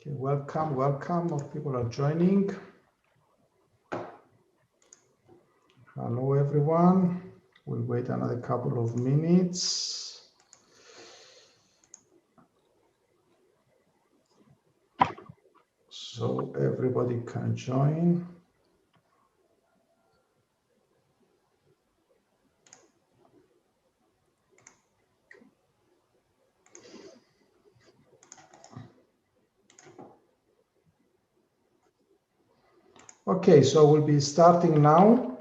Okay, welcome. More people are joining. Hello, everyone. We'll wait another couple of minutes. So everybody can join. Okay, so we'll be starting now.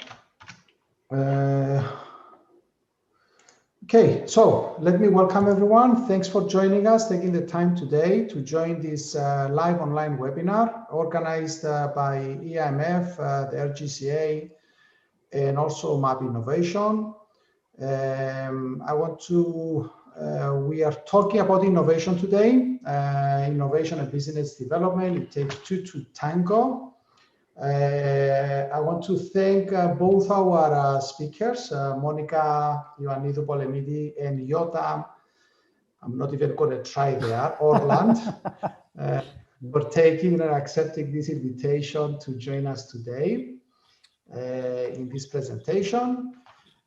Okay, so let me welcome everyone. Thanks for joining us, taking the time today to join this live online webinar organized by EIMF, the RGCA, and also MAP Innovation. We are talking about innovation today, innovation and business development. It takes two to tango. I want to thank both our speakers, Monica Ioannidou Polemidi and Yotam. I'm not even going to try there, Orland, for taking and accepting this invitation to join us today in this presentation.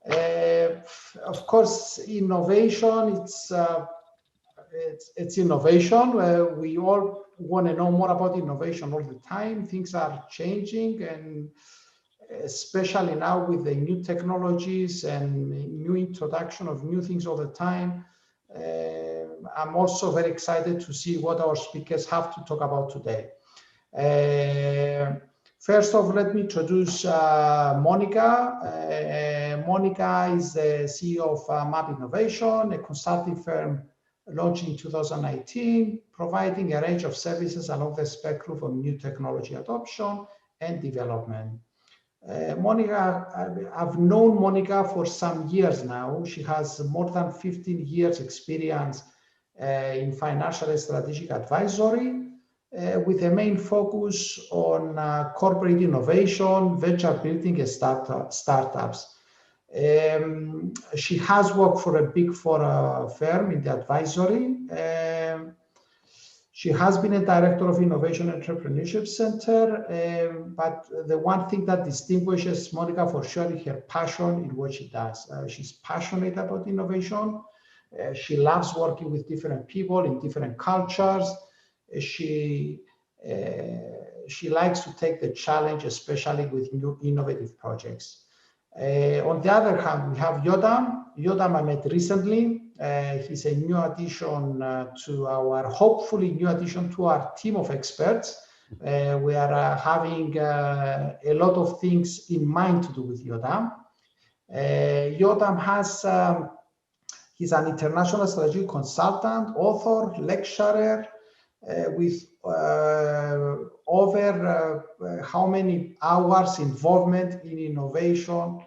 Of course, innovation, it's innovation. We all want to know more about innovation all the time. Things are changing, and especially now with the new technologies and new introduction of new things all the time. I'm also very excited to see what our speakers have to talk about today. First off, let me introduce Monica. Monica is the CEO of MAP Innovation, a consulting firm launched in 2019, providing a range of services along the spectrum of new technology adoption and development. Monica, I've known Monica for some years now. She has more than 15 years experience in financial and strategic advisory, with a main focus on corporate innovation, venture building, and startups. She has worked for a big four firm in the advisory. She has been a director of Innovation Entrepreneurship Center, but the one thing that distinguishes Monica for sure is her passion in what she does. She's passionate about innovation. She loves working with different people in different cultures. She likes to take the challenge, especially with new innovative projects. On the other hand, we have Yotam. Yotam I met recently. He's a new addition hopefully new addition to our team of experts. We are having a lot of things in mind to do with Yotam. Yotam he's an international strategic consultant, author, lecturer, with over how many hours involvement in innovation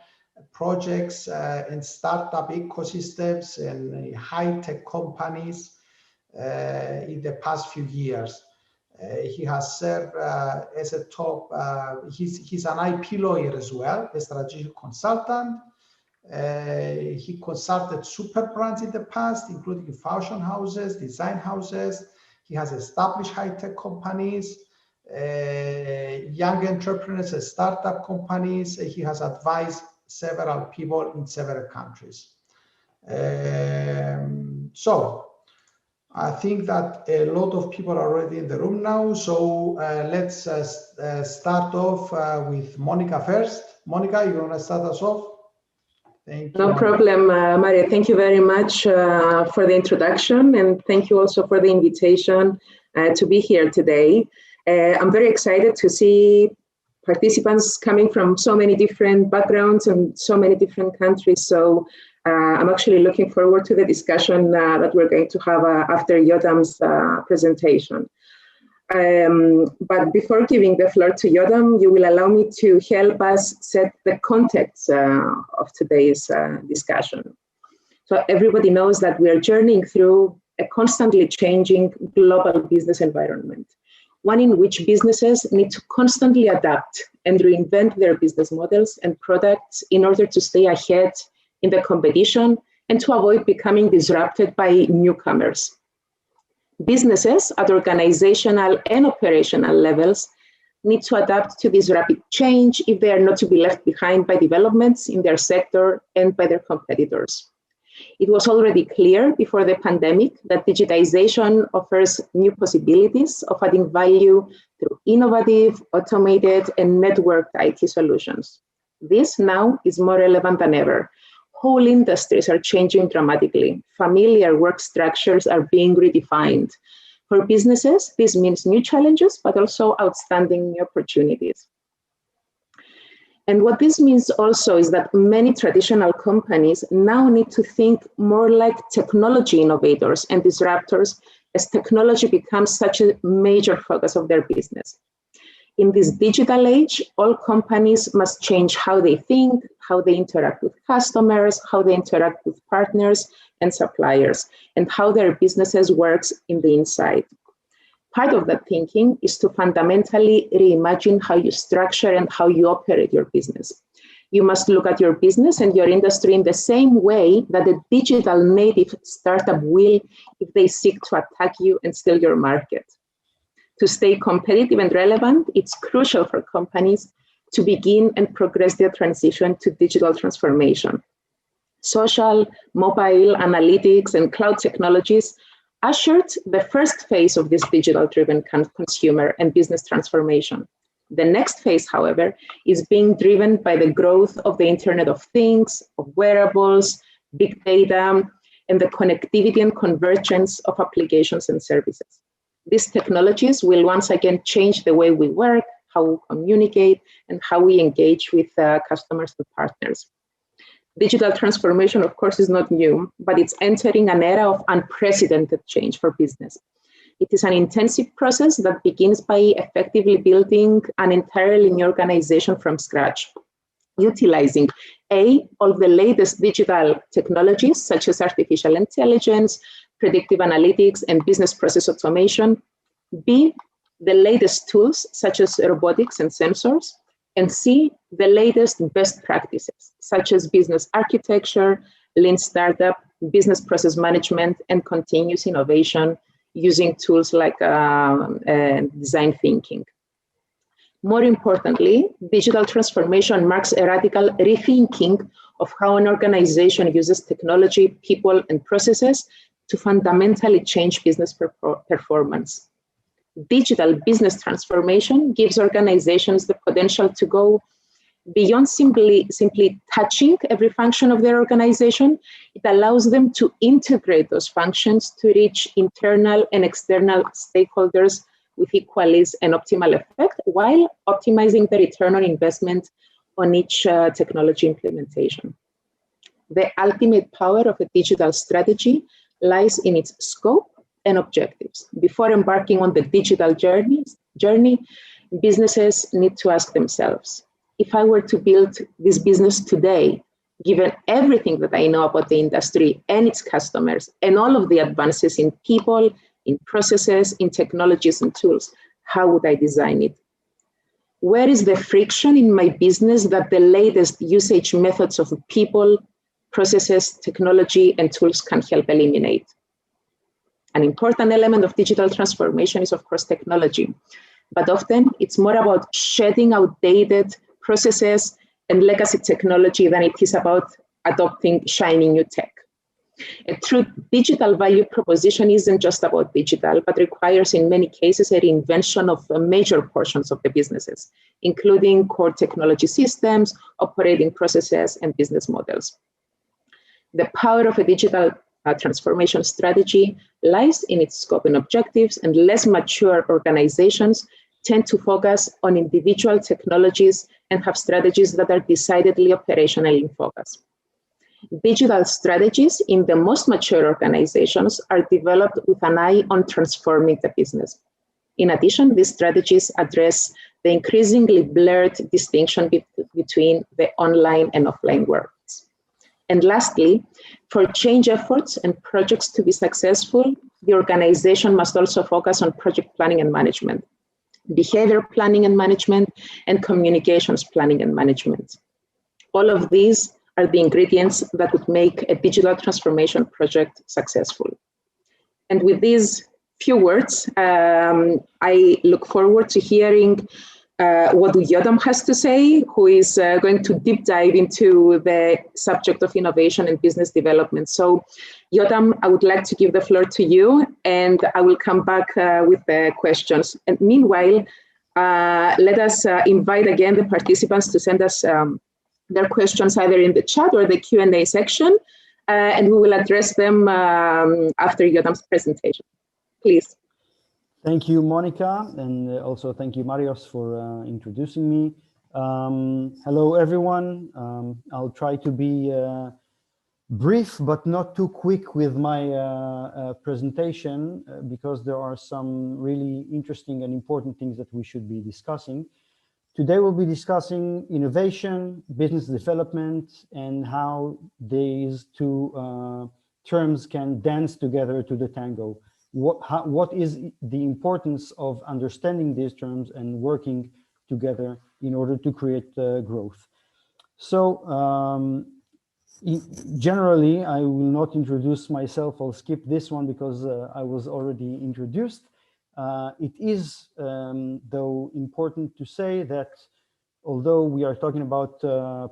projects and startup ecosystems and high-tech companies in the past few years. He has served as a top, he's an IP lawyer as well, a strategic consultant. He consulted super brands in the past, including fashion houses, design houses. He has established high-tech companies, young entrepreneurs and startup companies. He has advised several people in several countries. So I think that a lot of people are already in the room now. So let's start off with Monica first. Monica, you want to start us off? Thank you. No problem, Maria. Thank you very much for the introduction, and thank you also for the invitation to be here today. I'm very excited to see participants coming from so many different backgrounds and so many different countries. So I'm actually looking forward to the discussion that we're going to have after Yotam's presentation. But before giving the floor to Yotam, you will allow me to help us set the context of today's discussion. So everybody knows that we are journeying through a constantly changing global business environment, one in which businesses need to constantly adapt and reinvent their business models and products in order to stay ahead in the competition and to avoid becoming disrupted by newcomers. Businesses at organizational and operational levels need to adapt to this rapid change if they are not to be left behind by developments in their sector and by their competitors. It was already clear before the pandemic that digitization offers new possibilities of adding value through innovative, automated, and networked IT solutions. This now is more relevant than ever. Whole industries are changing dramatically. Familiar work structures are being redefined. For businesses, this means new challenges, but also outstanding new opportunities. And what this means also is that many traditional companies now need to think more like technology innovators and disruptors as technology becomes such a major focus of their business. In this digital age, all companies must change how they think, how they interact with customers, how they interact with partners and suppliers, and how their businesses works in the inside. Part of that thinking is to fundamentally reimagine how you structure and how you operate your business. You must look at your business and your industry in the same way that a digital native startup will if they seek to attack you and steal your market. To stay competitive and relevant, it's crucial for companies to begin and progress their transition to digital transformation. Social, mobile, analytics, and cloud technologies ushered the first phase of this digital-driven consumer and business transformation. The next phase, however, is being driven by the growth of the Internet of Things, of wearables, big data, and the connectivity and convergence of applications and services. These technologies will once again change the way we work, how we communicate, and how we engage with customers and partners. Digital transformation, of course, is not new, but it's entering an era of unprecedented change for business. It is an intensive process that begins by effectively building an entirely new organization from scratch, utilizing all the latest digital technologies, such as artificial intelligence, predictive analytics, and business process automation, B, the latest tools, such as robotics and sensors, and C, the latest best practices, such as business architecture, lean startup, business process management, and continuous innovation using tools like design thinking. More importantly, digital transformation marks a radical rethinking of how an organization uses technology, people, and processes to fundamentally change business performance. Digital business transformation gives organizations the potential to go beyond simply touching every function of their organization. It allows them to integrate those functions to reach internal and external stakeholders with equal ease and optimal effect, while optimizing the return on investment on each technology implementation. The ultimate power of a digital strategy lies in its scope and objectives. Before embarking on the digital journey, businesses need to ask themselves, if I were to build this business today, given everything that I know about the industry and its customers, and all of the advances in people, in processes, in technologies and tools, how would I design it? Where is the friction in my business that the latest usage methods of people, processes, technology, and tools can help eliminate? An important element of digital transformation is, of course, technology, but often it's more about shedding outdated processes and legacy technology than it is about adopting shiny new tech. A true digital value proposition isn't just about digital, but requires in many cases a reinvention of major portions of the businesses, including core technology systems, operating processes, and business models. The power of a digital transformation strategy lies in its scope and objectives, and less mature organizations tend to focus on individual technologies and have strategies that are decidedly operationally in focus. Digital strategies in the most mature organizations are developed with an eye on transforming the business. In addition, these strategies address the increasingly blurred distinction between the online and offline worlds. And lastly, for change efforts and projects to be successful, the organization must also focus on project planning and management, behavior planning and management, and communications planning and management. All of these are the ingredients that would make a digital transformation project successful. And with these few words. I look forward to hearing what Yodam has to say, who is going to deep dive into the subject of innovation and business development. So, Yodam, I would like to give the floor to you, and I will come back with the questions. And meanwhile, let us invite again the participants to send us their questions either in the chat or the Q&A section, and we will address them after Yodam's presentation. Please. Thank you, Monica, and also thank you, Marios, for introducing me. Hello, everyone. I'll try to be brief, but not too quick with my presentation, because there are some really interesting and important things that we should be discussing. Today, we'll be discussing innovation, business development, and how these two terms can dance together to the tango. What is the importance of understanding these terms and working together in order to create growth? So generally, I will not introduce myself. I'll skip this one because I was already introduced. It is, though, important to say that although we are talking about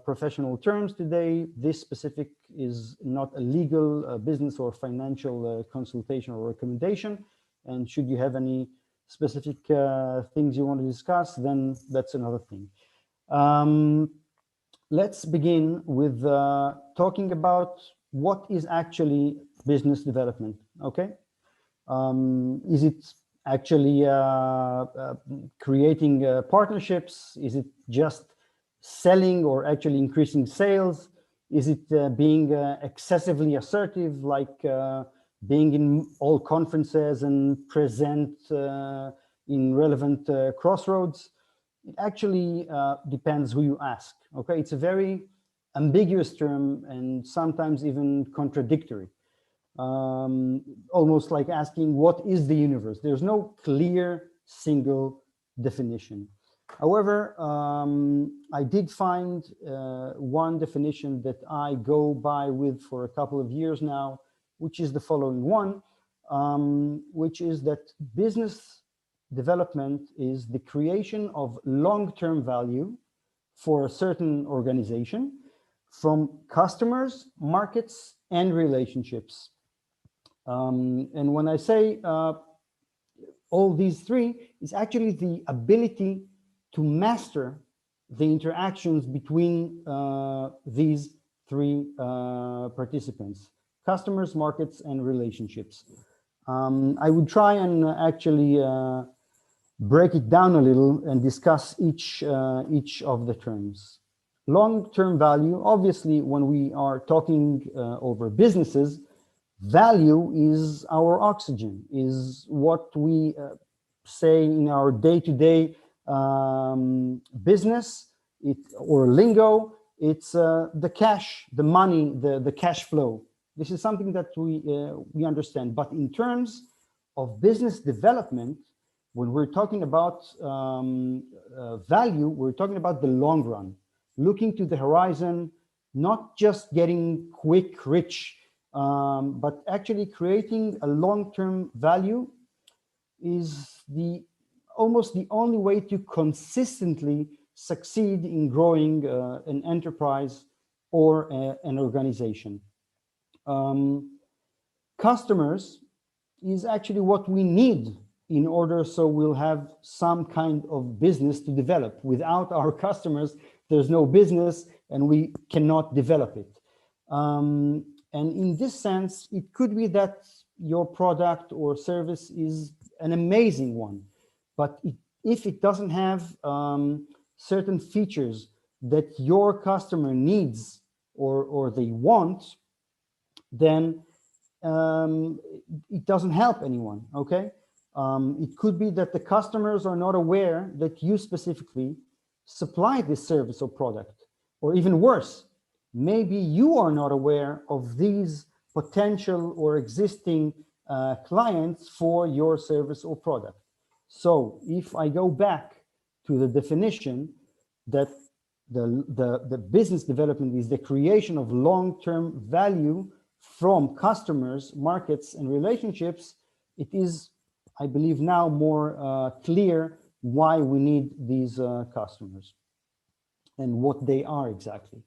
professional terms today, this specific is not a legal business or financial consultation or recommendation. And should you have any specific things you want to discuss, then that's another thing. Let's begin with talking about what is actually business development, okay? Is it actually creating partnerships? Is it just selling or actually increasing sales? Is it being excessively assertive, like being in all conferences and present in relevant crossroads? It actually depends who you ask, okay? It's a very ambiguous term and sometimes even contradictory. Almost like asking, what is the universe? There's no clear single definition. However, I did find one definition that I go by with for a couple of years now, which is the following one, which is that business development is the creation of long-term value for a certain organization from customers, markets, and relationships. And when I say all these three, is actually the ability to master the interactions between these three participants: customers, markets, and relationships. I would try and actually break it down a little and discuss each of the terms. Long-term value, obviously, when we are talking over businesses, value is our oxygen, is what we say in our day-to-day business, or lingo. It's the cash, the money, the cash flow. This is something that we understand. But in terms of business development, when we're talking about value, we're talking about the long run, looking to the horizon, not just getting quick rich, but actually creating a long-term value is almost the only way to consistently succeed in growing an enterprise or an organization. Customers is actually what we need in order so we'll have some kind of business to develop. Without our customers, there's no business and we cannot develop it. And in this sense, it could be that your product or service is an amazing one, but if it doesn't have certain features that your customer needs or they want, then it doesn't help anyone, okay? It could be that the customers are not aware that you specifically supply this service or product, or even worse, maybe you are not aware of these potential or existing clients for your service or product. So if I go back to the definition that the business development is the creation of long-term value from customers, markets, and relationships, it is I believe now more clear why we need these customers and what they are exactly.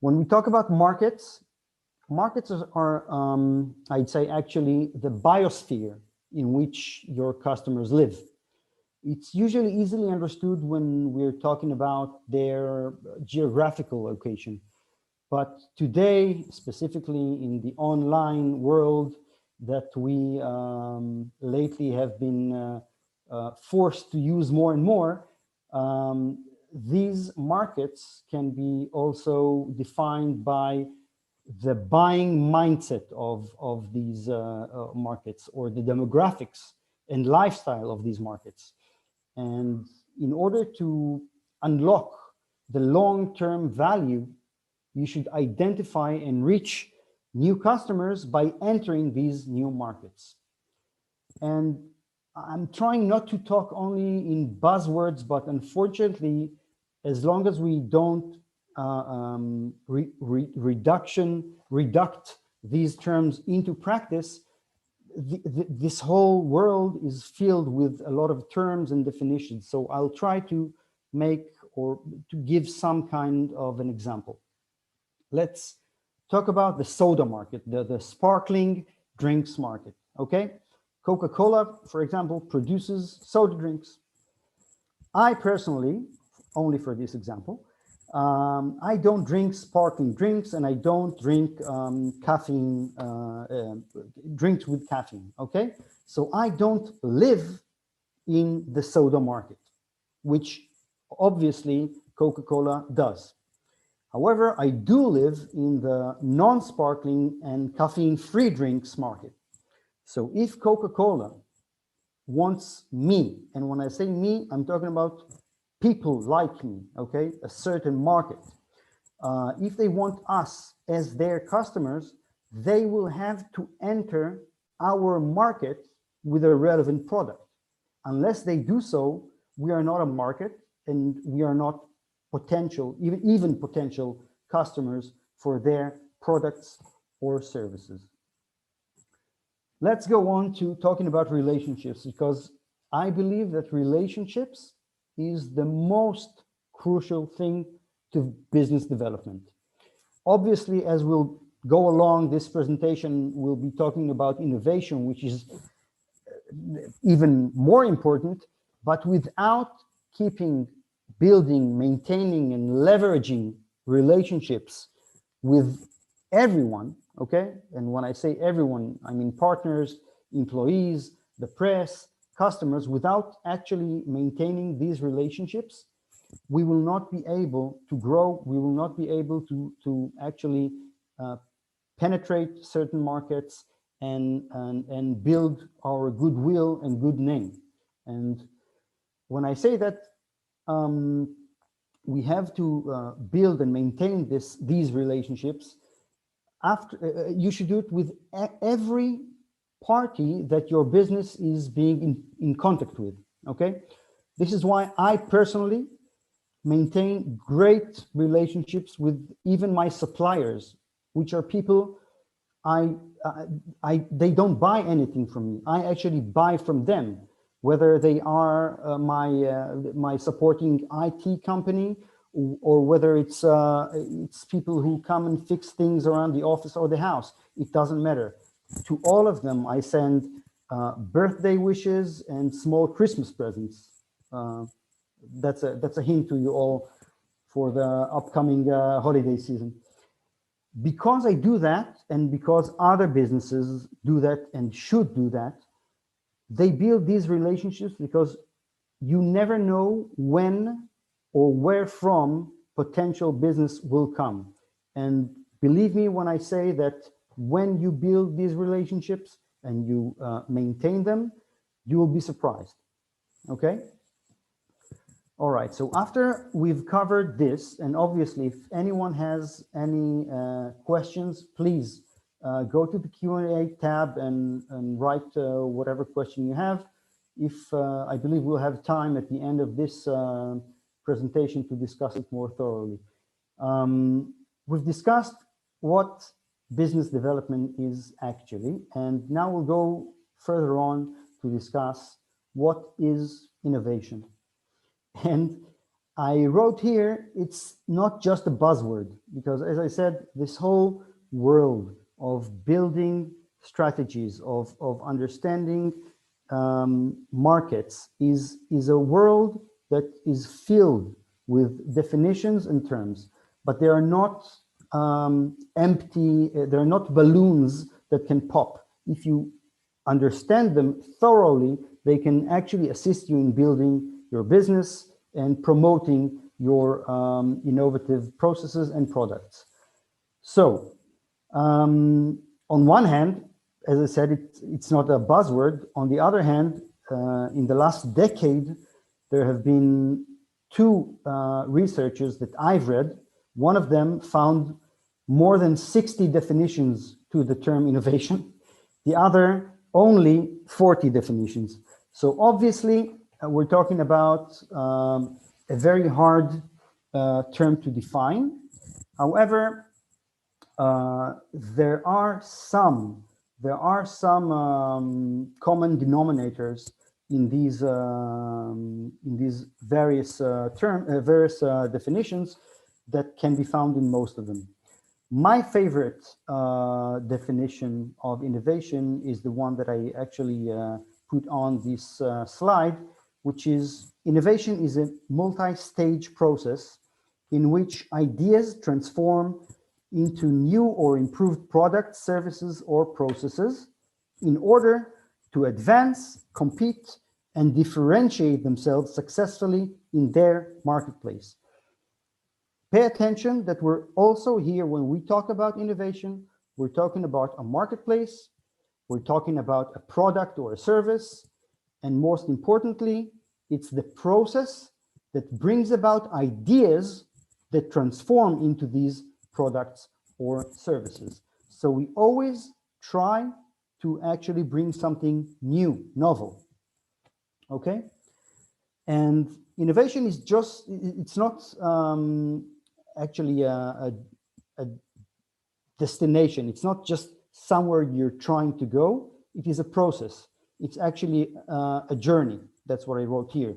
When we talk about markets, markets are I'd say actually the biosphere in which your customers live. It's usually easily understood when we're talking about their geographical location. But today, specifically in the online world that we lately have been forced to use more and more, these markets can be also defined by the buying mindset of these markets, or the demographics and lifestyle of these markets. And in order to unlock the long-term value, you should identify and reach new customers by entering these new markets. And I'm trying not to talk only in buzzwords, but unfortunately, as long as we don't reduct these terms into practice, this whole world is filled with a lot of terms and definitions. So I'll try to make or to give some kind of an example. Let's talk about the soda market, the sparkling drinks market, okay? Coca-Cola, for example, produces soda drinks. I personally, only for this example, I don't drink sparkling drinks, and I don't drink caffeine, drinks with caffeine, okay? So I don't live in the soda market, which obviously Coca-Cola does. However, I do live in the non-sparkling and caffeine-free drinks market. So if Coca-Cola wants me, and when I say me, I'm talking about people like me, okay, a certain market. If they want us as their customers, they will have to enter our market with a relevant product. Unless they do so, we are not a market, and we are not potential, even potential customers for their products or services. Let's go on to talking about relationships, because I believe that relationships is the most crucial thing to business development. Obviously, as we'll go along this presentation, we'll be talking about innovation, which is even more important, but without building, maintaining, and leveraging relationships with everyone, okay? And when I say everyone, I mean partners, employees, the press, customers. Without actually maintaining these relationships, we will not be able to grow. We will not be able to actually penetrate certain markets and build our goodwill and good name. And when I say that, we have to build and maintain these relationships. You should do it with every party that your business is being in contact with, okay? This is why I personally maintain great relationships with even my suppliers, which are people they don't buy anything from me. I actually buy from them, whether they are my supporting IT company, or whether it's people who come and fix things around the office or the house. It doesn't matter. To all of them, I send birthday wishes and small Christmas presents. That's a hint to you all for the upcoming holiday season. Because I do that, and because other businesses do that and should do that, they build these relationships, because you never know when or where from potential business will come. And believe me when I say that when you build these relationships and you maintain them, you will be surprised, okay? All right, so after we've covered this, and obviously if anyone has any questions, please go to the Q&A tab and write whatever question you have. If I believe we'll have time at the end of this presentation to discuss it more thoroughly. We've discussed what business development is actually, and now we'll go further on to discuss what is innovation. And I wrote here, it's not just a buzzword, because as I said, this whole world of building strategies, of understanding markets is a world that is filled with definitions and terms, but they are not empty, they're not balloons that can pop. If you understand them thoroughly, they can actually assist you in building your business and promoting your innovative processes and products. So, on one hand, as I said, it's not a buzzword. On the other hand, in the last decade, there have been two researchers that I've read. One of them found more than 60 definitions to the term innovation. The other, only 40 definitions. So obviously, we're talking about a very hard term to define. However, there are some common denominators in these various definitions that can be found in most of them. My favorite definition of innovation is the one that I actually put on this slide, which is innovation is a multi-stage process in which ideas transform into new or improved products, services, or processes in order to advance, compete, and differentiate themselves successfully in their marketplace. Pay attention that we're also here, when we talk about innovation, we're talking about a marketplace, we're talking about a product or a service, and most importantly, it's the process that brings about ideas that transform into these products or services. So we always try to actually bring something new, novel, okay? And innovation is just, it's not actually a destination. It's not just somewhere you're trying to go. It is a process. It's actually a journey. That's what I wrote here.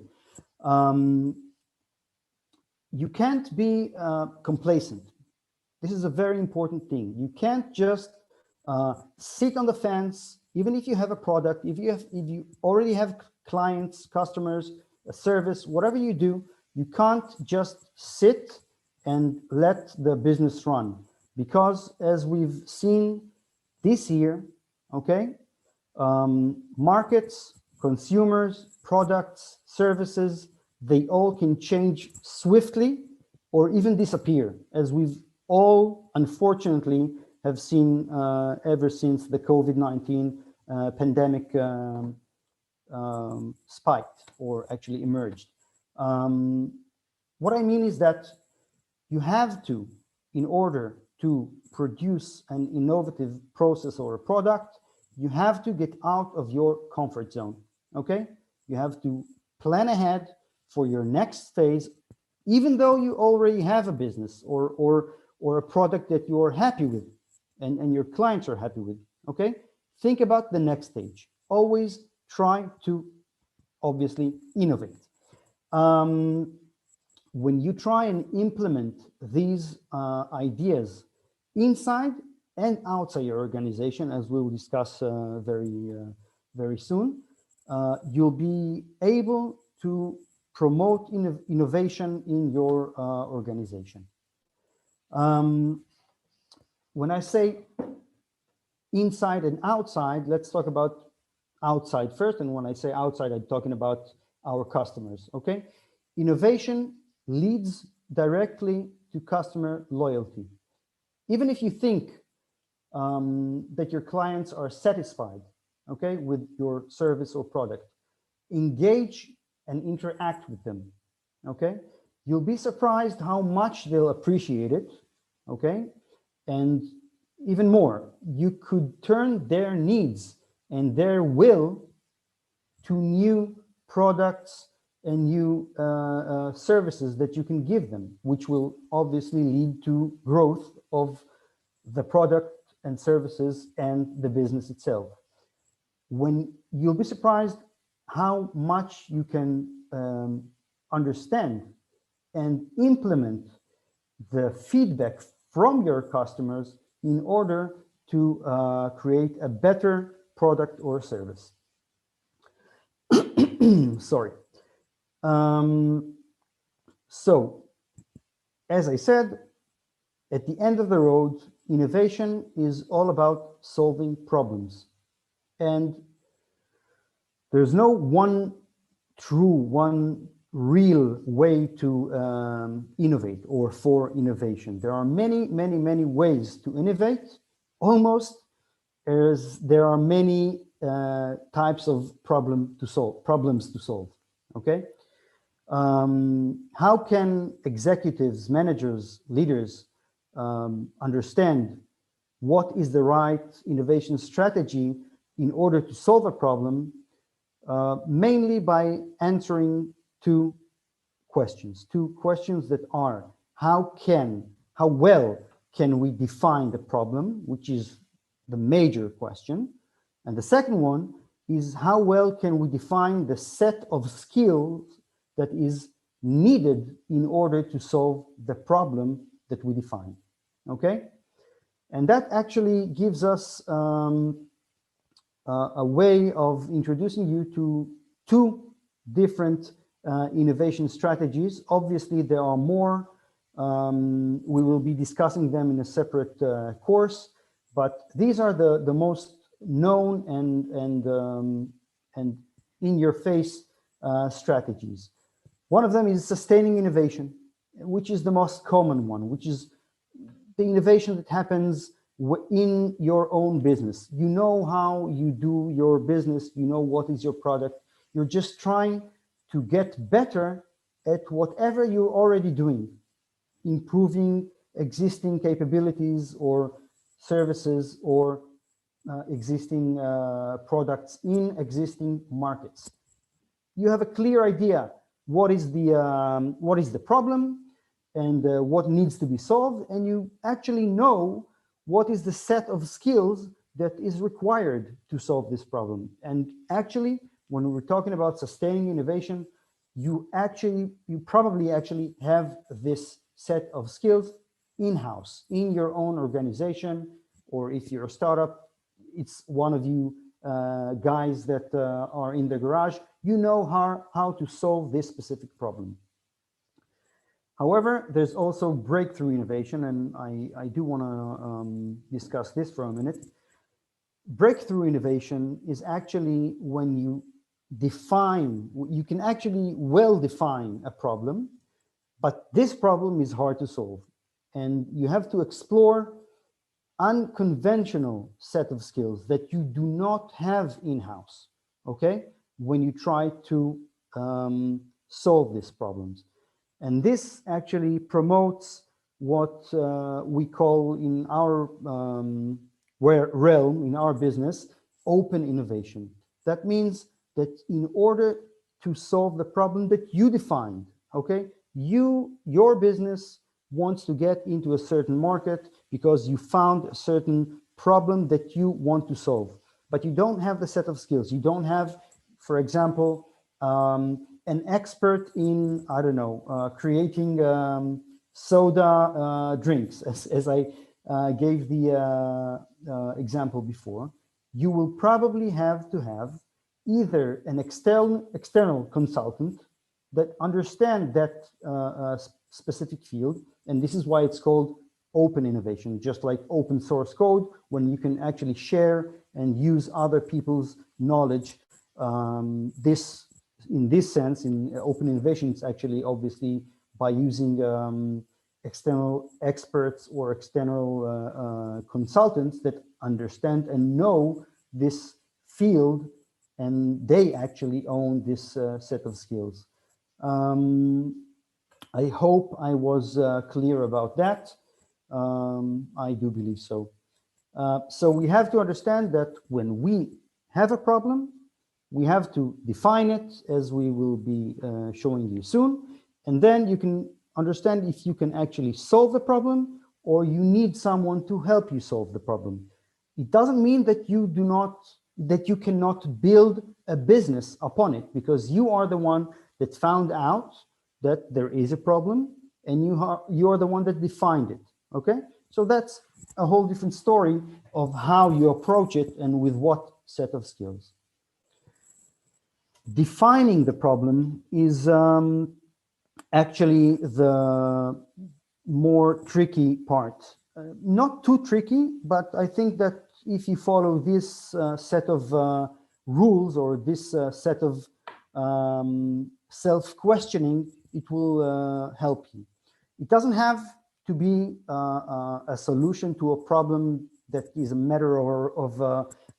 You can't be complacent. This is a very important thing. You can't just sit on the fence, even if you have a product, if you already have clients, customers, a service, whatever you do, you can't just sit and let the business run. Because as we've seen this year, okay, markets, consumers, products, services, they all can change swiftly or even disappear, as we've all, unfortunately, have seen ever since the COVID-19 pandemic spiked or actually emerged. What I mean is that you have to, in order to produce an innovative process or a product, you have to get out of your comfort zone, okay? You have to plan ahead for your next phase, even though you already have a business or a product that you're happy with and your clients are happy with, okay? Think about the next stage. Always try to, obviously, innovate. When you try and implement these ideas inside and outside your organization, as we will discuss very soon, you'll be able to promote innovation in your organization. When I say inside and outside, let's talk about outside first. And when I say outside, I'm talking about our customers, okay? Innovation leads directly to customer loyalty. Even if you think that your clients are satisfied, okay, with your service or product, engage and interact with them, okay? You'll be surprised how much they'll appreciate it, okay? And even more, you could turn their needs and their will to new products and new services that you can give them, which will obviously lead to growth of the product and services and the business itself. When you'll be surprised how much you can understand and implement the feedback from your customers in order to create a better product or service. Sorry. So, as I said, at the end of the road, innovation is all about solving problems. And there's no one real way to innovate or for innovation. There are many ways to innovate, almost as there are many types of problems to solve, okay? How can executives, managers, leaders understand what is the right innovation strategy in order to solve a problem? Mainly by answering two questions that are, how well can we define the problem, which is the major question, and the second one is, how well can we define the set of skills that is needed in order to solve the problem that we define, okay? And that actually gives us a way of introducing you to two different innovation strategies. Obviously, there are more. We will be discussing them in a separate course, but these are the most known and in-your-face strategies. One of them is sustaining innovation, which is the most common one, which is the innovation that happens in your own business. You know how you do your business, you know what is your product. You're just trying to get better at whatever you're already doing, improving existing capabilities or services or existing products in existing markets. You have a clear idea what is the problem and what needs to be solved, and you actually know what is the set of skills that is required to solve this problem. And actually, when we're talking about sustaining innovation, you probably actually have this set of skills in-house, in your own organization, or if you're a startup, it's one of you guys that are in the garage, you know how to solve this specific problem. However, there's also breakthrough innovation, and I do want to discuss this for a minute. Breakthrough innovation is actually when you can actually well define a problem, but this problem is hard to solve. And you have to explore unconventional set of skills that you do not have in-house, okay? When you try to solve these problems. And this actually promotes what we call in our realm, in our business, open innovation. That means that in order to solve the problem that you defined, okay, your business wants to get into a certain market because you found a certain problem that you want to solve, but you don't have the set of skills. You don't have, for example, an expert in, I don't know, creating soda drinks, as I gave the example before. You will probably have to have either an external consultant that understand that specific field, and this is why it's called open innovation, just like open source code, when you can actually share and use other people's knowledge. In this sense, in open innovation, it's actually obviously by using external experts or external consultants that understand and know this field, and they actually own this set of skills. I hope I was clear about that. I do believe so. So we have to understand that when we have a problem, we have to define it, as we will be showing you soon. And then you can understand if you can actually solve the problem or you need someone to help you solve the problem. It doesn't mean that you do not that you cannot build a business upon it, because you are the one that found out that there is a problem, and you are the one that defined it. Okay, so that's a whole different story of how you approach it and with what set of skills. Defining the problem is actually the more tricky part. Not too tricky, but I think that if you follow this set of rules or this set of self-questioning, it will help you. It doesn't have to be a solution to a problem that is a matter of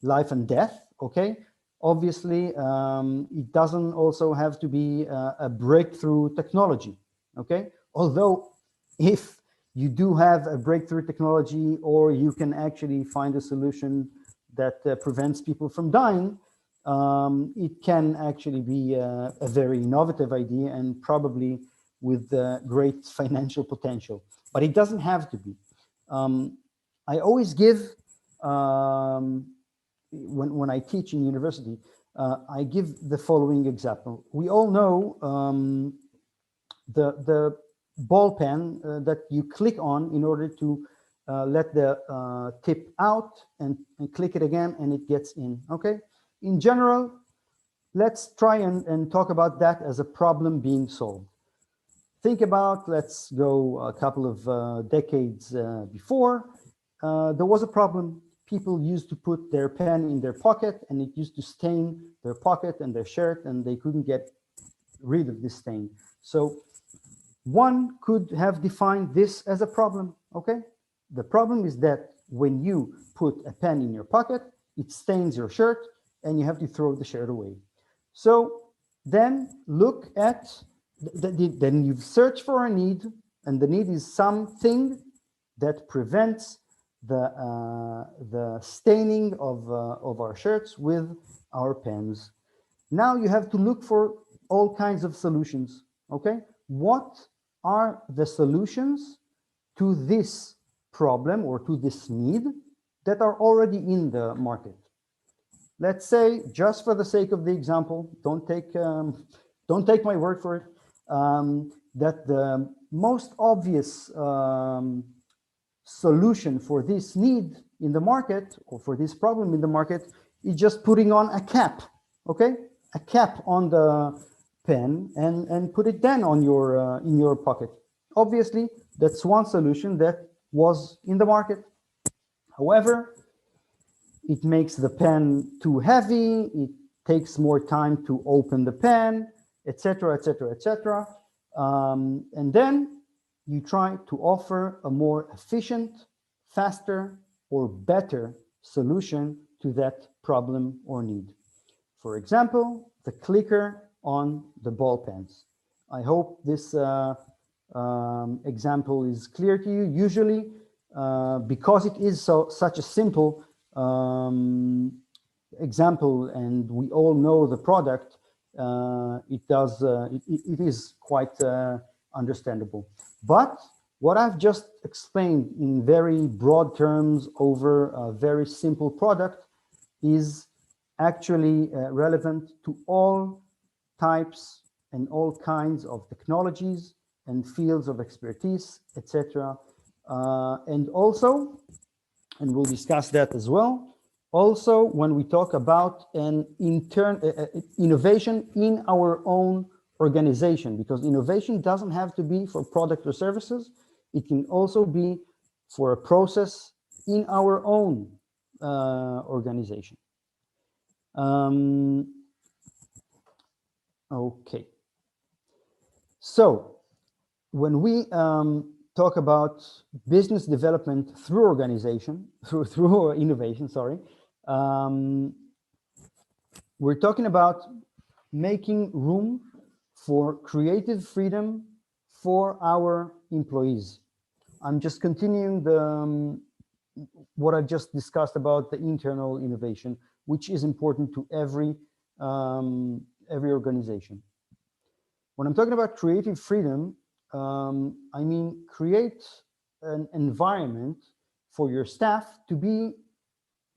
life and death, okay? Obviously, it doesn't also have to be a breakthrough technology, okay? Although if you do have a breakthrough technology, or you can actually find a solution that prevents people from dying, it can actually be a very innovative idea and probably with great financial potential, but it doesn't have to be. I always give, when I teach in university, I give the following example. We all know the ball pen that you click on in order to let the tip out and click it again and it gets in, okay? In general, let's try and talk about that as a problem being solved. Think about, let's go a couple of decades before, there was a problem. People used to put their pen in their pocket and it used to stain their pocket and their shirt, and they couldn't get rid of this stain. So one could have defined this as a problem, okay? The problem is that when you put a pen in your pocket, it stains your shirt and you have to throw the shirt away. So then look at, then you've searched for a need, and the need is something that prevents the staining of our shirts with our pens. Now you have to look for all kinds of solutions, okay? What are the solutions to this problem or to this need that are already in the market? Let's say, just for the sake of the example, don't take my word for it, that the most obvious solution for this need in the market, or for this problem in the market, is just putting on a cap, okay? A cap on the pen and put it then on your in your pocket. Obviously, that's one solution that was in the market. However, it makes the pen too heavy, it takes more time to open the pen, etc., etc., etc. And then you try to offer a more efficient, faster, or better solution to that problem or need. For example, the clicker on the ball pens. I hope this example is clear to you. Usually, because it is such a simple example, and we all know the product, it is quite understandable. But what I've just explained in very broad terms over a very simple product is actually relevant to all types and all kinds of technologies and fields of expertise, etc. And also, and we'll discuss that as well, also when we talk about an innovation in our own organization, because innovation doesn't have to be for product or services, it can also be for a process in our own organization. Okay, so when we talk about business development through organization, through innovation, sorry, we're talking about making room for creative freedom for our employees. I'm just continuing what I've just discussed about the internal innovation, which is important to every organization. When I'm talking about creative freedom, I mean create an environment for your staff to be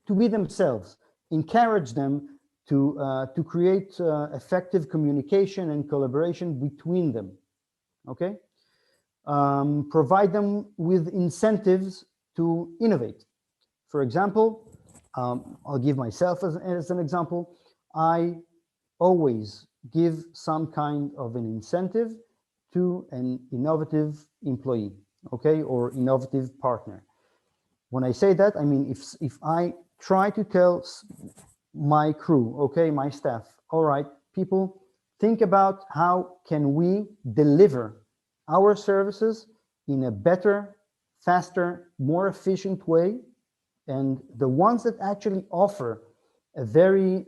themselves encourage them to create effective communication and collaboration between them, okay? Provide them with incentives to innovate. For example, I'll give myself as an example. I always give some kind of an incentive to an innovative employee, okay, or innovative partner. When I say that, I mean, if I try to tell my crew, okay, my staff, all right, people, think about how can we deliver our services in a better, faster, more efficient way. And the ones that actually offer a very,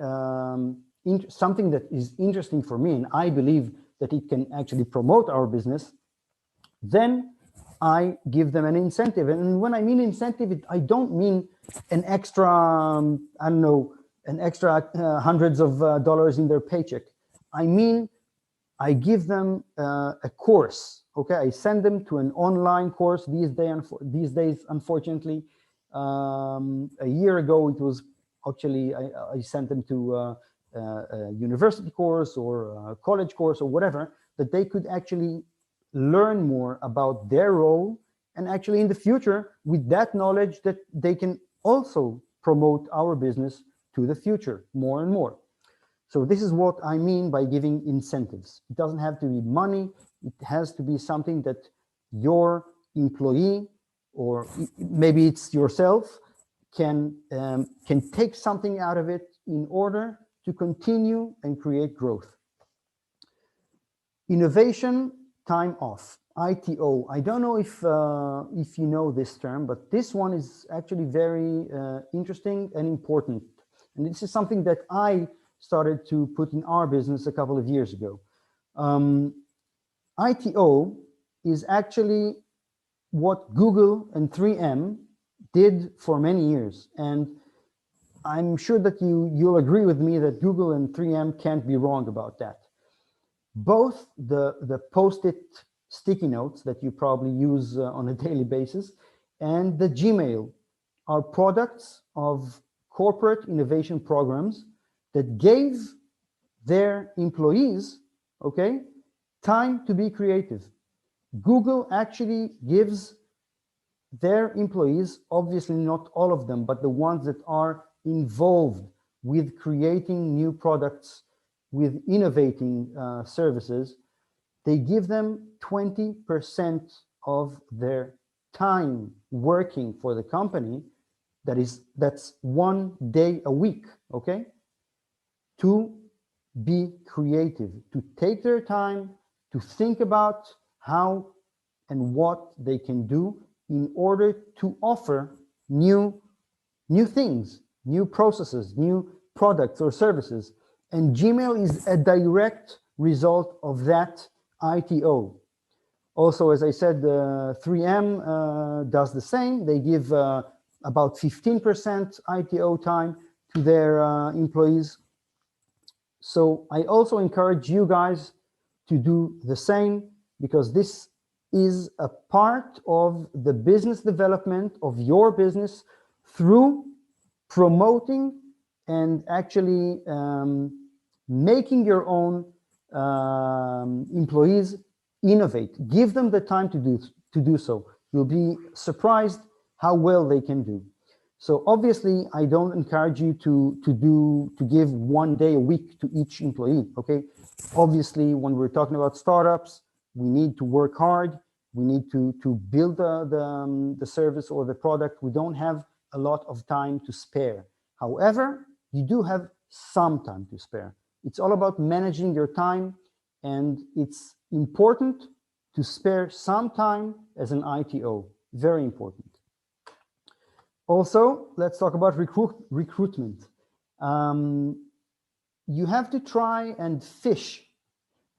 something that is interesting for me, and I believe that it can actually promote our business, then I give them an incentive. And when I mean incentive, I don't mean an extra, I don't know, an extra hundreds of dollars in their paycheck. I mean, I give them a course, okay? I send them to an online course these days, unfortunately. A year ago, it was actually, I sent them to a university course or a college course or whatever, that they could actually learn more about their role, and actually in the future, with that knowledge, that they can also promote our business to the future more and more. So this is what I mean by giving incentives. It doesn't have to be money. It has to be something that your employee, or maybe it's yourself, can take something out of it in order to continue and create growth. Innovation time off, ITO. I don't know if you know this term, but this one is actually very interesting and important. And this is something that I started to put in our business a couple of years ago. ITO is actually what Google and 3M did for many years. And I'm sure that you'll agree with me that Google and 3M can't be wrong about that. Both the Post-it sticky notes that you probably use on a daily basis and the Gmail are products of corporate innovation programs that gave their employees, okay, time to be creative. Google actually gives their employees, obviously not all of them, but the ones that are involved with creating new products, with innovating services, they give them 20% of their time working for the company. That's 1 day a week, okay? To be creative, to take their time, to think about how and what they can do in order to offer new things, new processes, new products or services. And Gmail is a direct result of that ITO. Also, as I said, 3M does the same. They give about 15% ITO time to their employees. So I also encourage you guys to do the same, because this is a part of the business development of your business through promoting and actually making your own employees innovate. Give them the time to do so. You'll be surprised how well they can do. So obviously, I don't encourage you to give 1 day a week to each employee, okay? Obviously, when we're talking about startups, we need to work hard. We need to build the service or the product. We don't have a lot of time to spare. However, you do have some time to spare. It's all about managing your time, and it's important to spare some time as an ITO. Very important. Also, let's talk about recruitment. You have to try and fish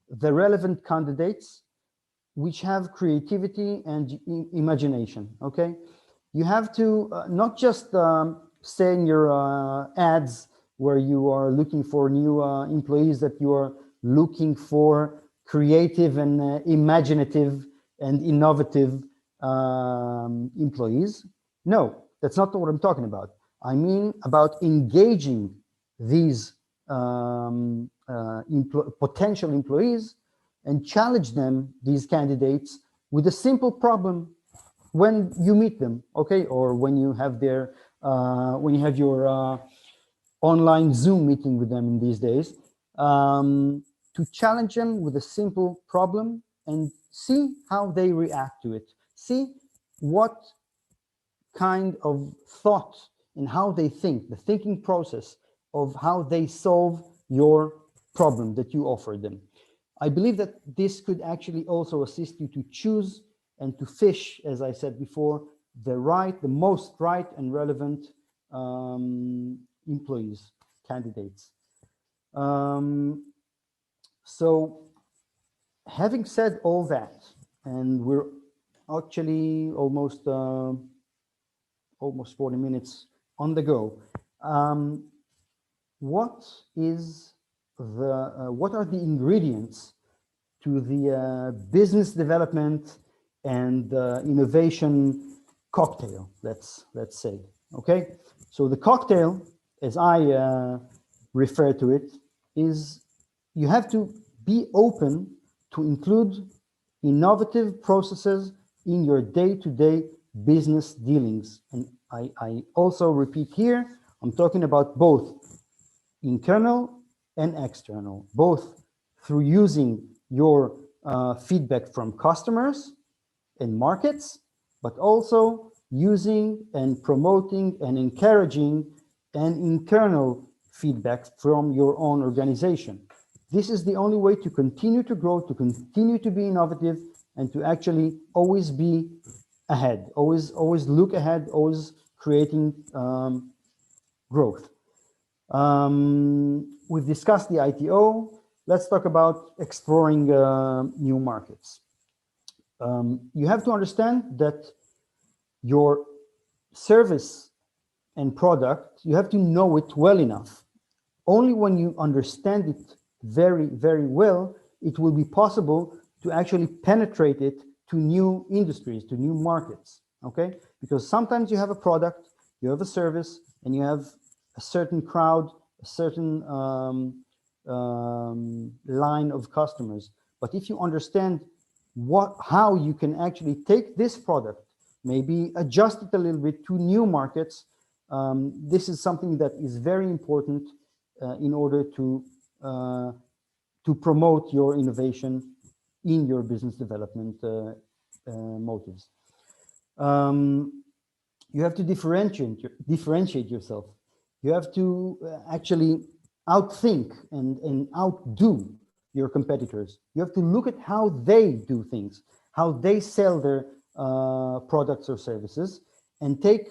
the relevant candidates which have creativity and imagination, okay? You have to not just say in your ads where you are looking for new employees that you are looking for creative and imaginative and innovative employees. No, that's not what I'm talking about. I mean about engaging these potential employees and challenge them, these candidates, with a simple problem when you meet them, okay, or when you have their your online Zoom meeting with them in these days, to challenge them with a simple problem and see how they react to it. See what kind of thought and how they think, the thinking process of how they solve your problem that you offer them. I believe that this could actually also assist you to choose and to fish, as I said before, the most right and relevant employees, candidates. So having said all that, and we're actually almost 40 minutes on the go. What are the ingredients to the business development and innovation cocktail? Let's say, okay. So the cocktail, as I refer to it, is you have to be open to include innovative processes in your day-to-day business dealings. And I also repeat here, I'm talking about both internal and external, both through using your feedback from customers and markets, but also using and promoting and encouraging an internal feedback from your own organization. This is the only way to continue to grow, to continue to be innovative, and to actually always be ahead, always look ahead, always creating growth. We've discussed the ITO. Let's talk about exploring new markets. You have to understand that your service and product, you have to know it well enough. Only when you understand it very, very well, it will be possible to actually penetrate it to new industries, to new markets, okay? Because sometimes you have a product, you have a service, and you have a certain crowd, a certain line of customers. But if you understand how you can actually take this product, maybe adjust it a little bit to new markets, this is something that is very important in order to promote your innovation in your business development motives. You have to differentiate yourself. You have to actually outthink and outdo your competitors. You have to look at how they do things, how they sell their products or services, and take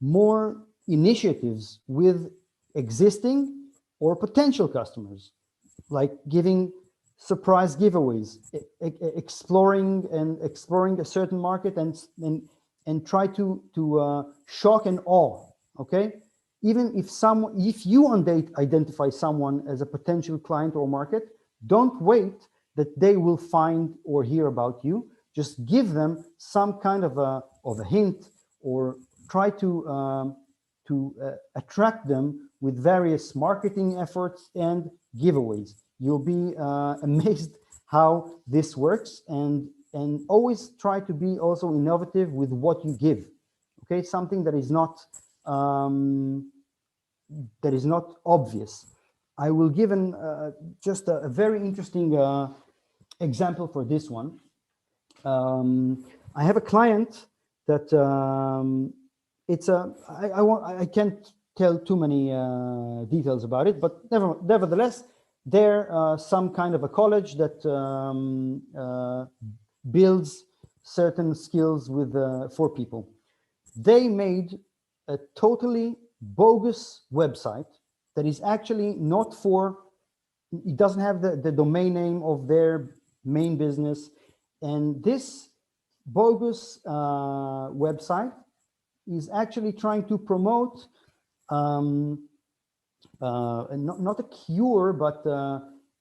more initiatives with existing or potential customers, like giving surprise giveaways, exploring a certain market and try to shock and awe, okay? Even if you identify someone as a potential client or market, don't wait that they will find or hear about you. Just give them some kind of a hint, or try to attract them with various marketing efforts and giveaways. You'll be amazed how this works, and always try to be also innovative with what you give. Okay, something that is not obvious. I will give just a very interesting example for this one. I have a client that I can't tell too many details about it, but nevertheless, they're some kind of a college that builds certain skills for people. They made a totally bogus website that is actually not for, it doesn't have the domain name of their main business. And this bogus website is actually trying to promote not a cure, but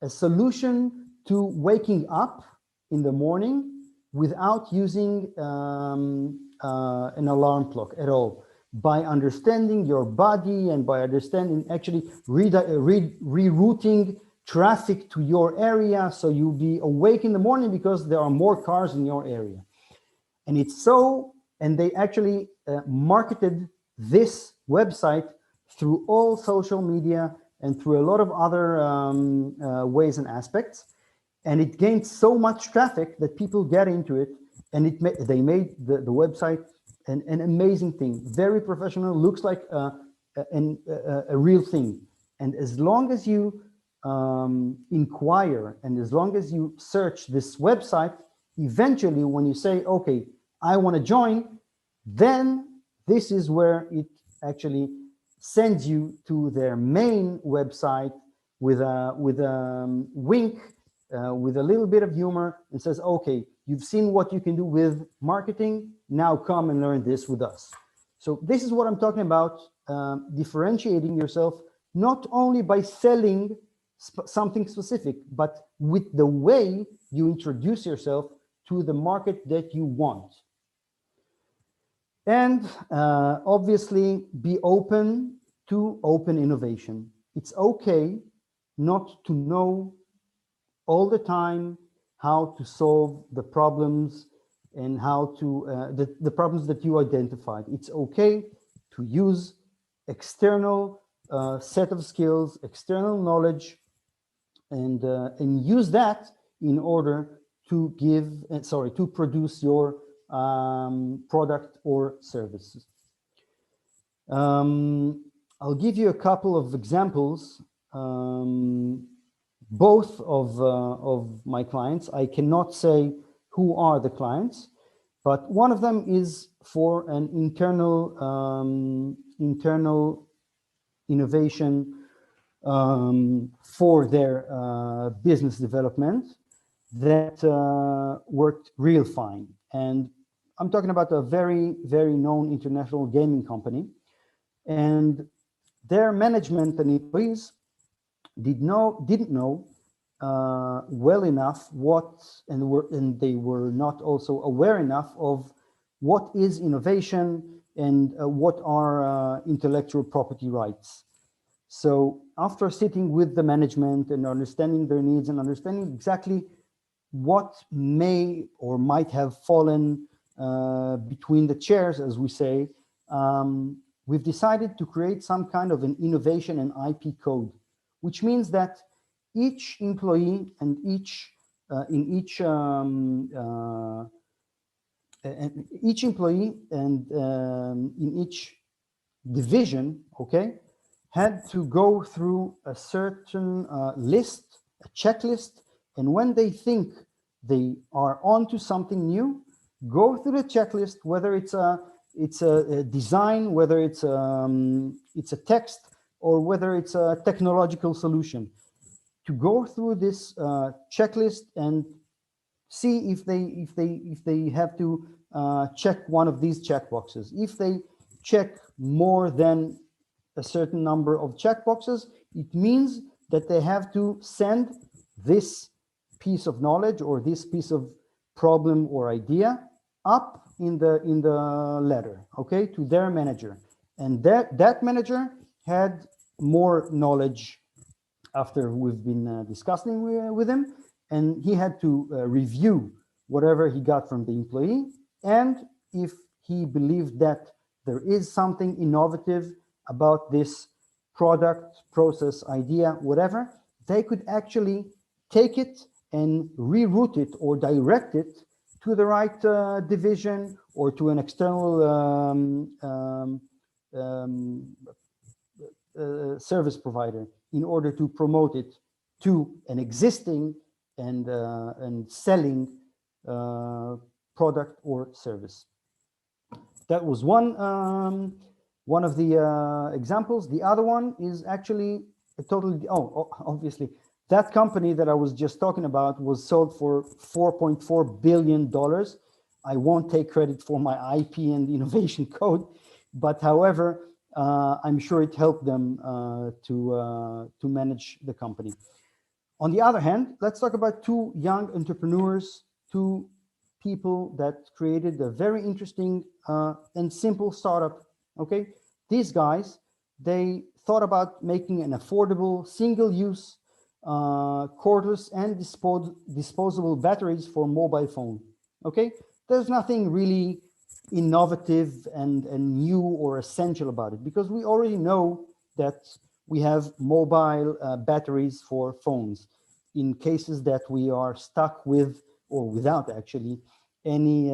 a solution to waking up in the morning without using an alarm clock at all. by understanding your body and by understanding actually rerouting traffic to your area, so you'll be awake in the morning because there are more cars in your area. And it's so, and they actually marketed this website through all social media and through a lot of other ways and aspects. And it gained so much traffic that people get into it, and they made the website an amazing thing, very professional, looks like a real thing. And as long as you inquire and as long as you search this website, eventually when you say, okay, I want to join, then this is where it actually sends you to their main website with a wink, with a little bit of humor, and says, okay, you've seen what you can do with marketing, now come and learn this with us. So this is what I'm talking about, differentiating yourself, not only by selling something specific, but with the way you introduce yourself to the market that you want. And obviously be open to open innovation. It's okay not to know all the time how to solve the problems and how to, the problems that you identified. It's okay to use external set of skills, external knowledge, and use that in order to to produce your product or services. I'll give you a couple of examples, both of my clients. I cannot say who are the clients, but one of them is for an internal innovation for their business development that worked real fine. And I'm talking about a very, very known international gaming company, and their management and employees didn't know well enough and they were not also aware enough of what is innovation and what are intellectual property rights. So after sitting with the management and understanding their needs and understanding exactly what may or might have fallen between the chairs, as we say, we've decided to create some kind of an innovation and IP code, which means that each employee and each employee and in each division, okay, had to go through a certain list, a checklist, and when they think they are onto something new, go through the checklist, whether it's a design, whether it's a text, or whether it's a technological solution, to go through this checklist and see if they have to check one of these checkboxes. If they check more than a certain number of checkboxes, it means that they have to send this piece of knowledge or this piece of problem or idea up in the ladder, okay, to their manager. And that manager had more knowledge after we've been discussing with him, and he had to review whatever he got from the employee, and if he believed that there is something innovative about this product, process, idea, whatever, they could actually take it and reroute it or direct it to the right division or to an external service provider in order to promote it to an existing and selling product or service. That was one of the examples. The other one is actually a totally, obviously, that company that I was just talking about was sold for $4.4 billion. I won't take credit for my IP and innovation code, but however, I'm sure it helped them to manage the company. On the other hand, let's talk about two young entrepreneurs, two people that created a very interesting and simple startup Okay, these guys, they thought about making an affordable, single-use, cordless and disposable batteries for mobile phone. Okay, there's nothing really innovative and new or essential about it, because we already know that we have mobile batteries for phones in cases that we are stuck with or without actually any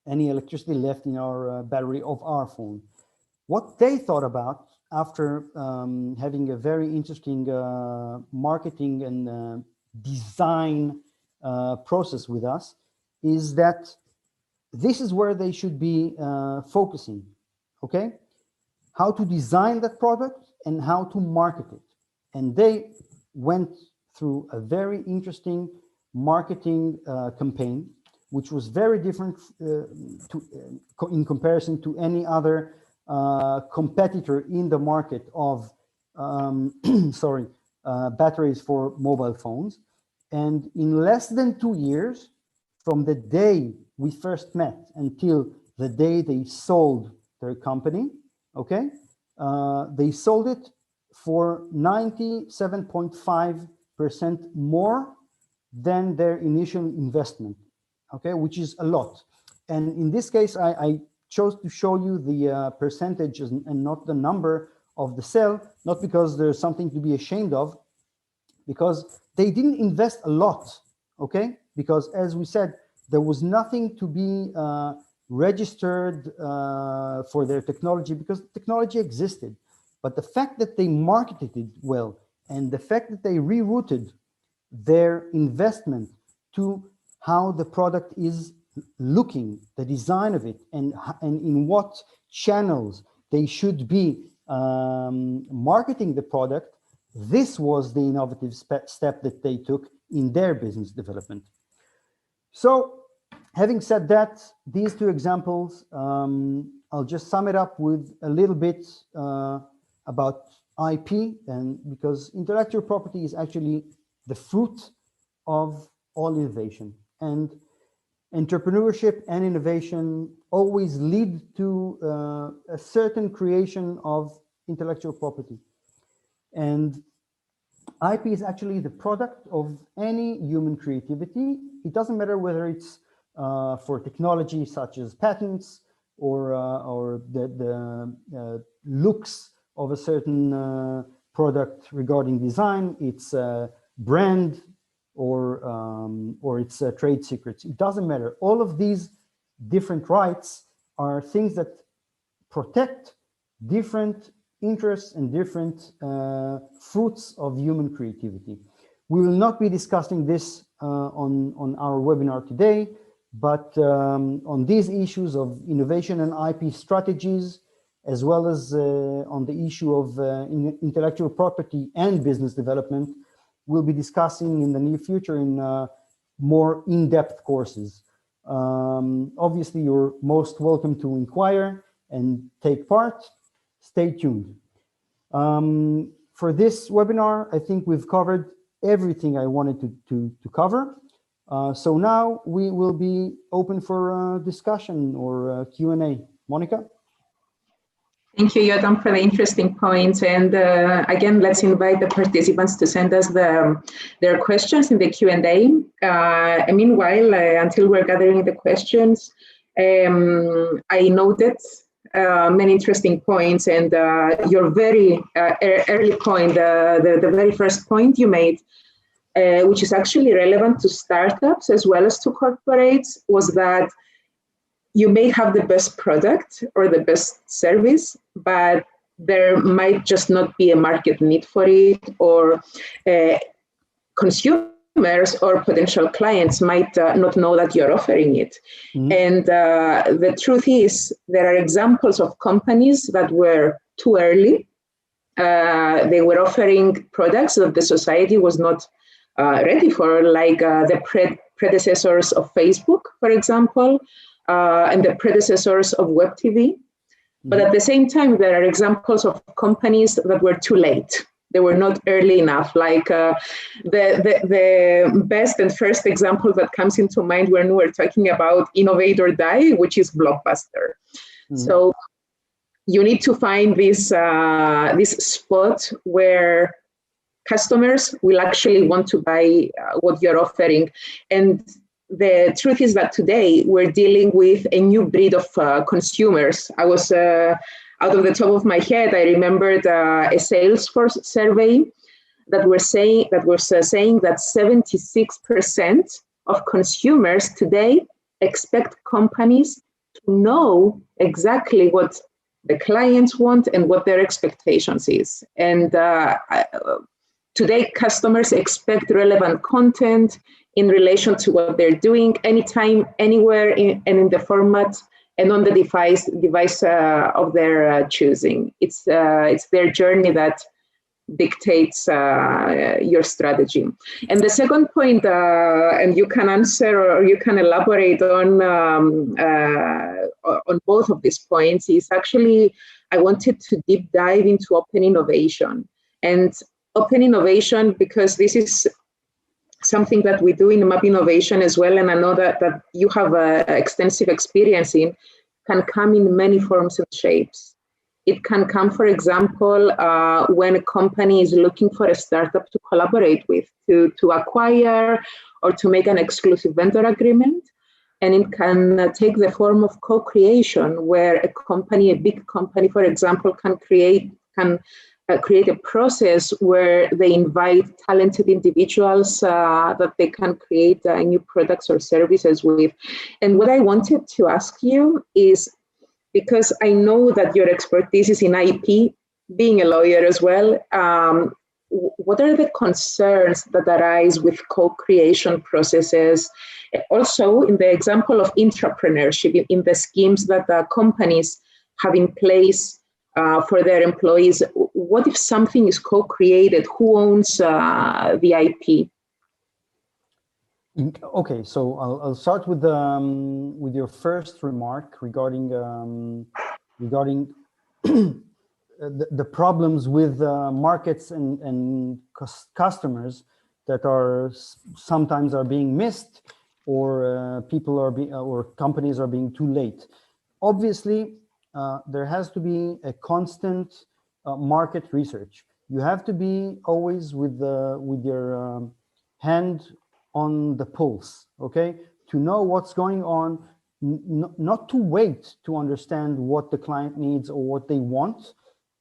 electricity left in our battery of our phone. What they thought about after having a very interesting marketing and design process with us is that this is where they should be focusing, okay? How to design that product and how to market it. And they went through a very interesting marketing campaign, which was very different in comparison to any other competitor in the market of batteries for mobile phones. And in less than 2 years, from the day we first met until the day they sold their company, okay, they sold it for 97.5% more than their initial investment, okay, which is a lot. And in this case, I chose to show you the percentages and not the number of the sale, not because there's something to be ashamed of, because they didn't invest a lot, okay? Because as we said, there was nothing to be registered for their technology, because technology existed. But the fact that they marketed it well, and the fact that they rerouted their investment to how the product is looking, the design of it, and in what channels they should be marketing the product, this was the innovative step that they took in their business development. So having said that, these two examples, I'll just sum it up with a little bit about IP, and because intellectual property is actually the fruit of all innovation, and entrepreneurship and innovation always lead to a certain creation of intellectual property. And IP is actually the product of any human creativity. It doesn't matter whether it's for technology such as patents or the looks of a certain product regarding design, its brand, or its trade secrets. It doesn't matter. All of these different rights are things that protect different interests and different fruits of human creativity. We will not be discussing this on our webinar today, but on these issues of innovation and IP strategies, as well as on the issue of intellectual property and business development, we'll be discussing in the near future in more in-depth courses. Obviously, you're most welcome to inquire and take part. Stay tuned. For this webinar, I think we've covered everything I wanted to cover. So now we will be open for discussion or Q&A. Monica? Thank you, Yotam, for the interesting points. And again, let's invite the participants to send us their questions in the Q&A. Meanwhile, until we're gathering the questions, I noted many interesting points, and your very early point, the very first point you made, which is actually relevant to startups as well as to corporates, was that you may have the best product or the best service, but there might just not be a market need for it, or consumers or potential clients might not know that you're offering it. Mm-hmm. And the truth is, there are examples of companies that were too early. They were offering products that the society was not ready for, like the predecessors of Facebook, for example, and the predecessors of web TV. But at the same time, there are examples of companies that were too late. They were not early enough. Like the best and first example that comes into mind when we're talking about innovate or die, which is Blockbuster. So you need to find this spot where customers will actually want to buy what you're offering. And the truth is that today we're dealing with a new breed of consumers. I was, out of the top of my head, I remembered a Salesforce survey that was saying that 76% of consumers today expect companies to know exactly what the clients want and what their expectations is. And today, customers expect relevant content in relation to what they're doing, anytime, anywhere, and in the format and on the device of their choosing. It's their journey that dictates your strategy. And the second point, and you can answer or you can elaborate on both of these points, is actually I wanted to deep dive into open innovation. And open innovation, because this is something that we do in Map Innovation as well, and I know that you have extensive experience in, can come in many forms and shapes. It can come, for example, when a company is looking for a startup to collaborate with, to acquire or to make an exclusive vendor agreement. And it can take the form of co-creation, where a big company, for example, can create a process where they invite talented individuals that they can create new products or services with. And what I wanted to ask you is, because I know that your expertise is in IP, being a lawyer as well, what are the concerns that arise with co-creation processes? Also, in the example of intrapreneurship, in the schemes that companies have in place for their employees, what if something is co-created? Who owns the IP? Okay, so I'll start with your first remark regarding the problems with markets and customers that are sometimes being missed, or or companies are being too late. Obviously, there has to be a constant market research. You have to be always with your hand on the pulse, okay, to know what's going on, not to wait to understand what the client needs or what they want,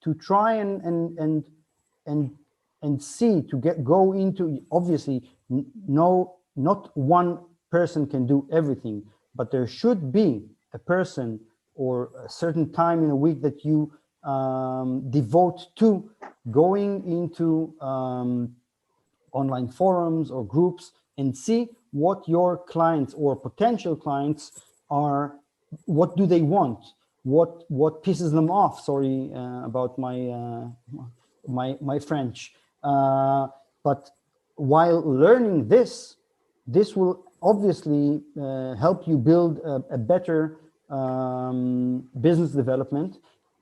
to try and see, to go into, obviously, not one person can do everything, but there should be a person or a certain time in a week that you devote to going into online forums or groups and see what your clients or potential clients are, what do they want, what pisses them off. Sorry about my French. But while learning this will obviously help you build a better business development,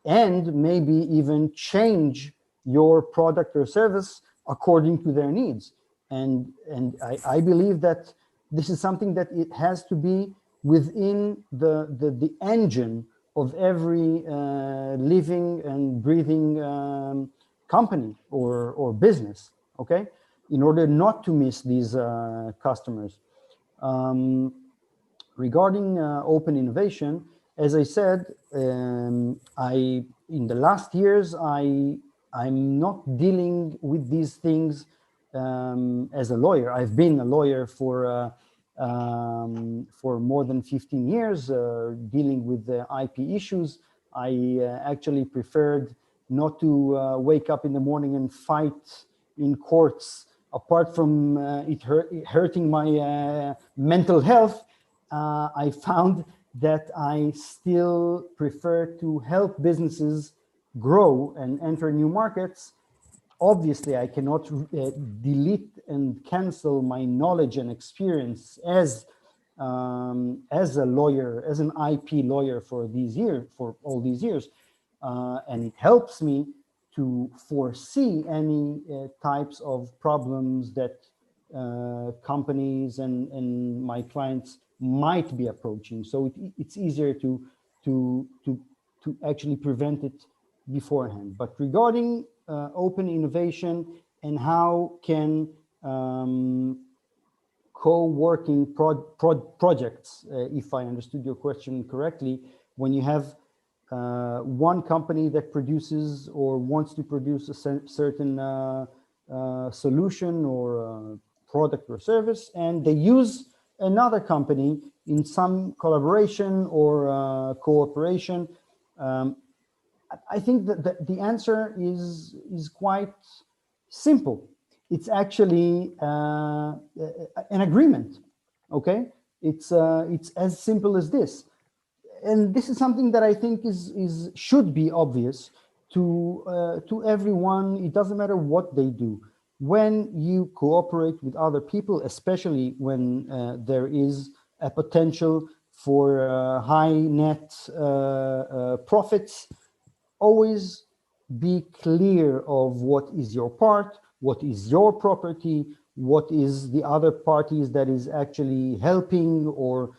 and maybe even change your product or service according to their needs. And I believe that this is something that it has to be within the engine of every living and breathing company or business, okay? In order not to miss these customers. Regarding open innovation, as I said, in the last years, I'm not dealing with these things as a lawyer. I've been a lawyer for more than 15 years, dealing with IP issues. I actually preferred not to wake up in the morning and fight in courts, apart from it hurting my mental health. I found that I still prefer to help businesses grow and enter new markets. Obviously, I cannot delete and cancel my knowledge and experience as a lawyer, as an IP lawyer for all these years, and it helps me to foresee any types of problems that companies and my clients might be approaching. So it's easier to to actually prevent it beforehand. But regarding open innovation and how can co-working projects, if I understood your question correctly, when you have one company that produces or wants to produce a certain solution or product or service, and they use another company in some collaboration or cooperation, I think that the answer is quite simple. It's actually an agreement. Okay, it's as simple as this. And this is something that I think should be obvious to everyone. It doesn't matter what they do. When you cooperate with other people, especially when there is a potential for high net profits, always be clear of what is your part, what is your property, what is the other parties that is actually helping or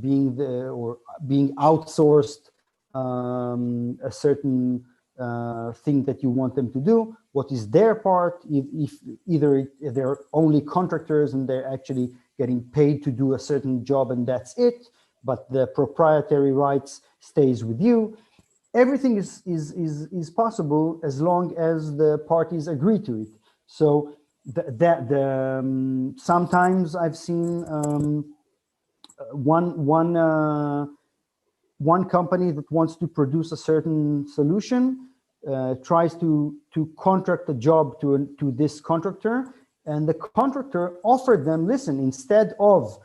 being outsourced a certain thing that you want them to do, what is their part, if they're only contractors and they're actually getting paid to do a certain job and that's it, but the proprietary rights stays with you. Everything is possible as long as the parties agree to it. So sometimes I've seen one company that wants to produce a certain solution tries to contract a job to this contractor, and the contractor offered them, listen, instead of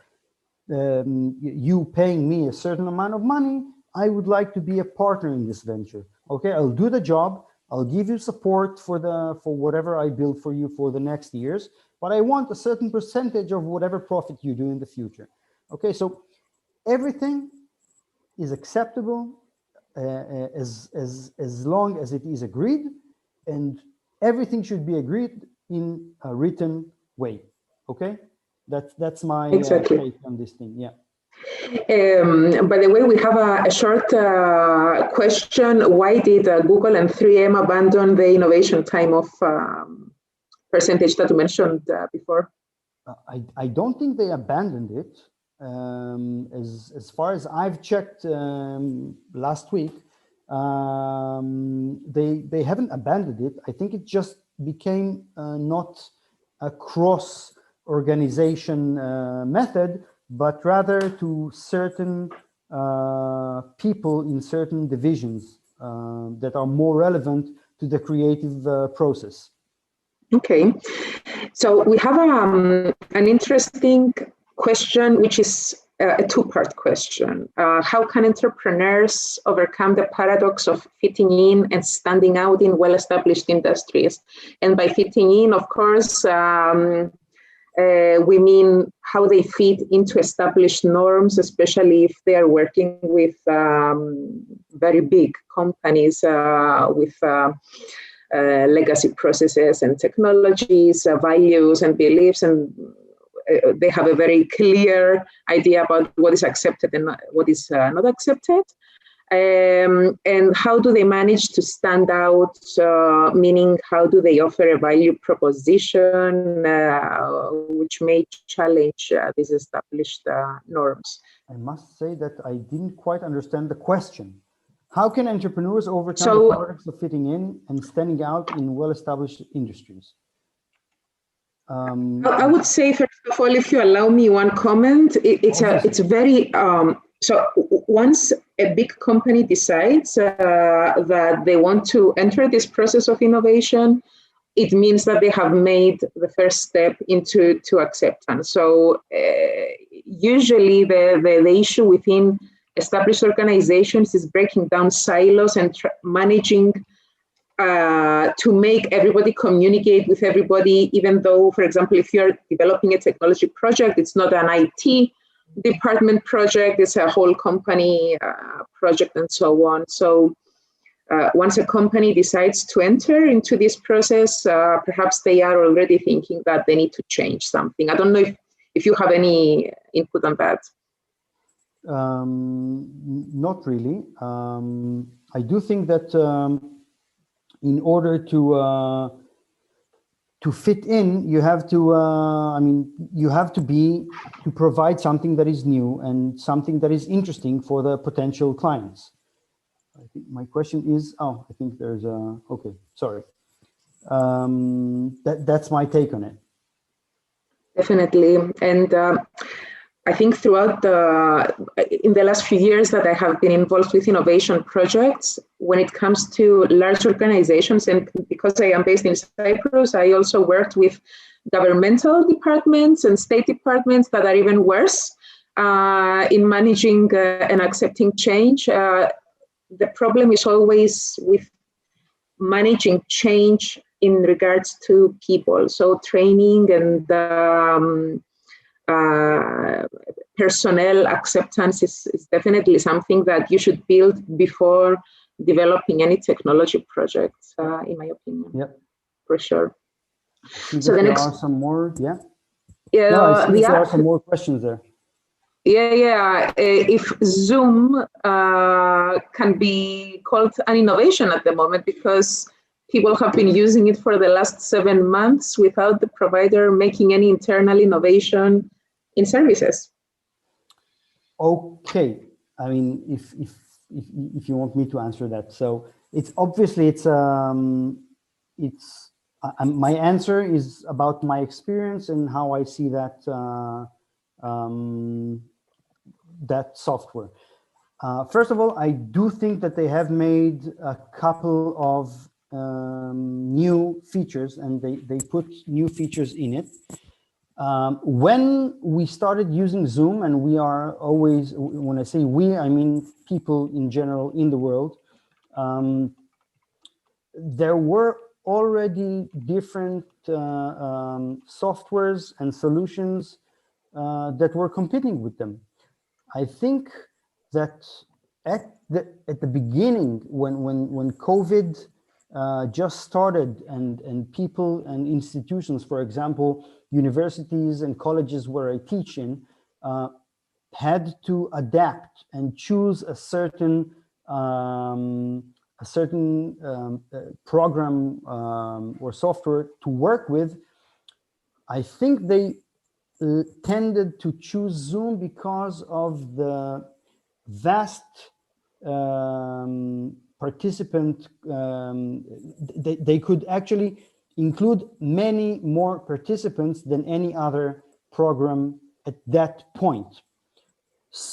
you paying me a certain amount of money, I would like to be a partner in this venture. Okay, I'll do the job. I'll give you support for whatever I build for you for the next years, but I want a certain percentage of whatever profit you do in the future. Okay, so everything is acceptable as long as it is agreed, and everything should be agreed in a written way. Okay, that's my take on this thing. Yeah. By the way, we have a short question. Why did Google and 3M abandon the innovation time of percentage that you mentioned before? I don't think they abandoned it. As far as I've checked last week, they haven't abandoned it. I think it just became not a cross-organization method, but rather to certain people in certain divisions that are more relevant to the creative process. Okay, so we have an interesting question, which is a two-part question. How can entrepreneurs overcome the paradox of fitting in and standing out in well-established industries? And by fitting in, of course, we mean how they fit into established norms, especially if they are working with very big companies with legacy processes and technologies, values and beliefs, and they have a very clear idea about what is accepted and what is not accepted. And how do they manage to stand out, meaning how do they offer a value proposition which may challenge these established norms? I must say that I didn't quite understand the question. How can entrepreneurs overcome the paradox of fitting in and standing out in well-established industries? I would say, first of all, if you allow me one comment, it's very, so once a big company decides that they want to enter this process of innovation, it means that they have made the first step into acceptance. So usually the issue within established organizations is breaking down silos and managing to make everybody communicate with everybody, even though, for example, if you're developing a technology project, it's not an IT department project, it's a whole company project and so on. So once a company decides to enter into this process, perhaps they are already thinking that they need to change something. I don't know if you have any input on that. Not really. I do think that in order to fit in, you have to, you have to provide something that is new and something that is interesting for the potential clients. I think my question is, I think there's a, okay, sorry. That's my take on it. Definitely. And I think throughout in the last few years that I have been involved with innovation projects, when it comes to large organizations, and because I am based in Cyprus, I also worked with governmental departments and state departments that are even worse in managing and accepting change. The problem is always with managing change in regards to people. So training and personnel acceptance is definitely something that you should build before developing any technology projects, in my opinion. Yep. For sure. So the next, there are some more, yeah? Yeah, no, I think there are some more questions there. Yeah. If Zoom can be called an innovation at the moment, because people have been using it for the last 7 months without the provider making any internal innovation in services. Okay, I mean, if you want me to answer that, so it's obviously my answer is about my experience and how I see that that software. First of all, I do think that they have made a couple of new features, and they put new features in it. When we started using Zoom, and we are always, when I say we, I mean people in general in the world, there were already different softwares and solutions that were competing with them. I think that at the beginning, when COVID just started, and people and institutions, for example, universities and colleges where I teach in, had to adapt and choose a certain program or software to work with. I think they tended to choose Zoom because of the vast participant. They could actually include many more participants than any other program at that point.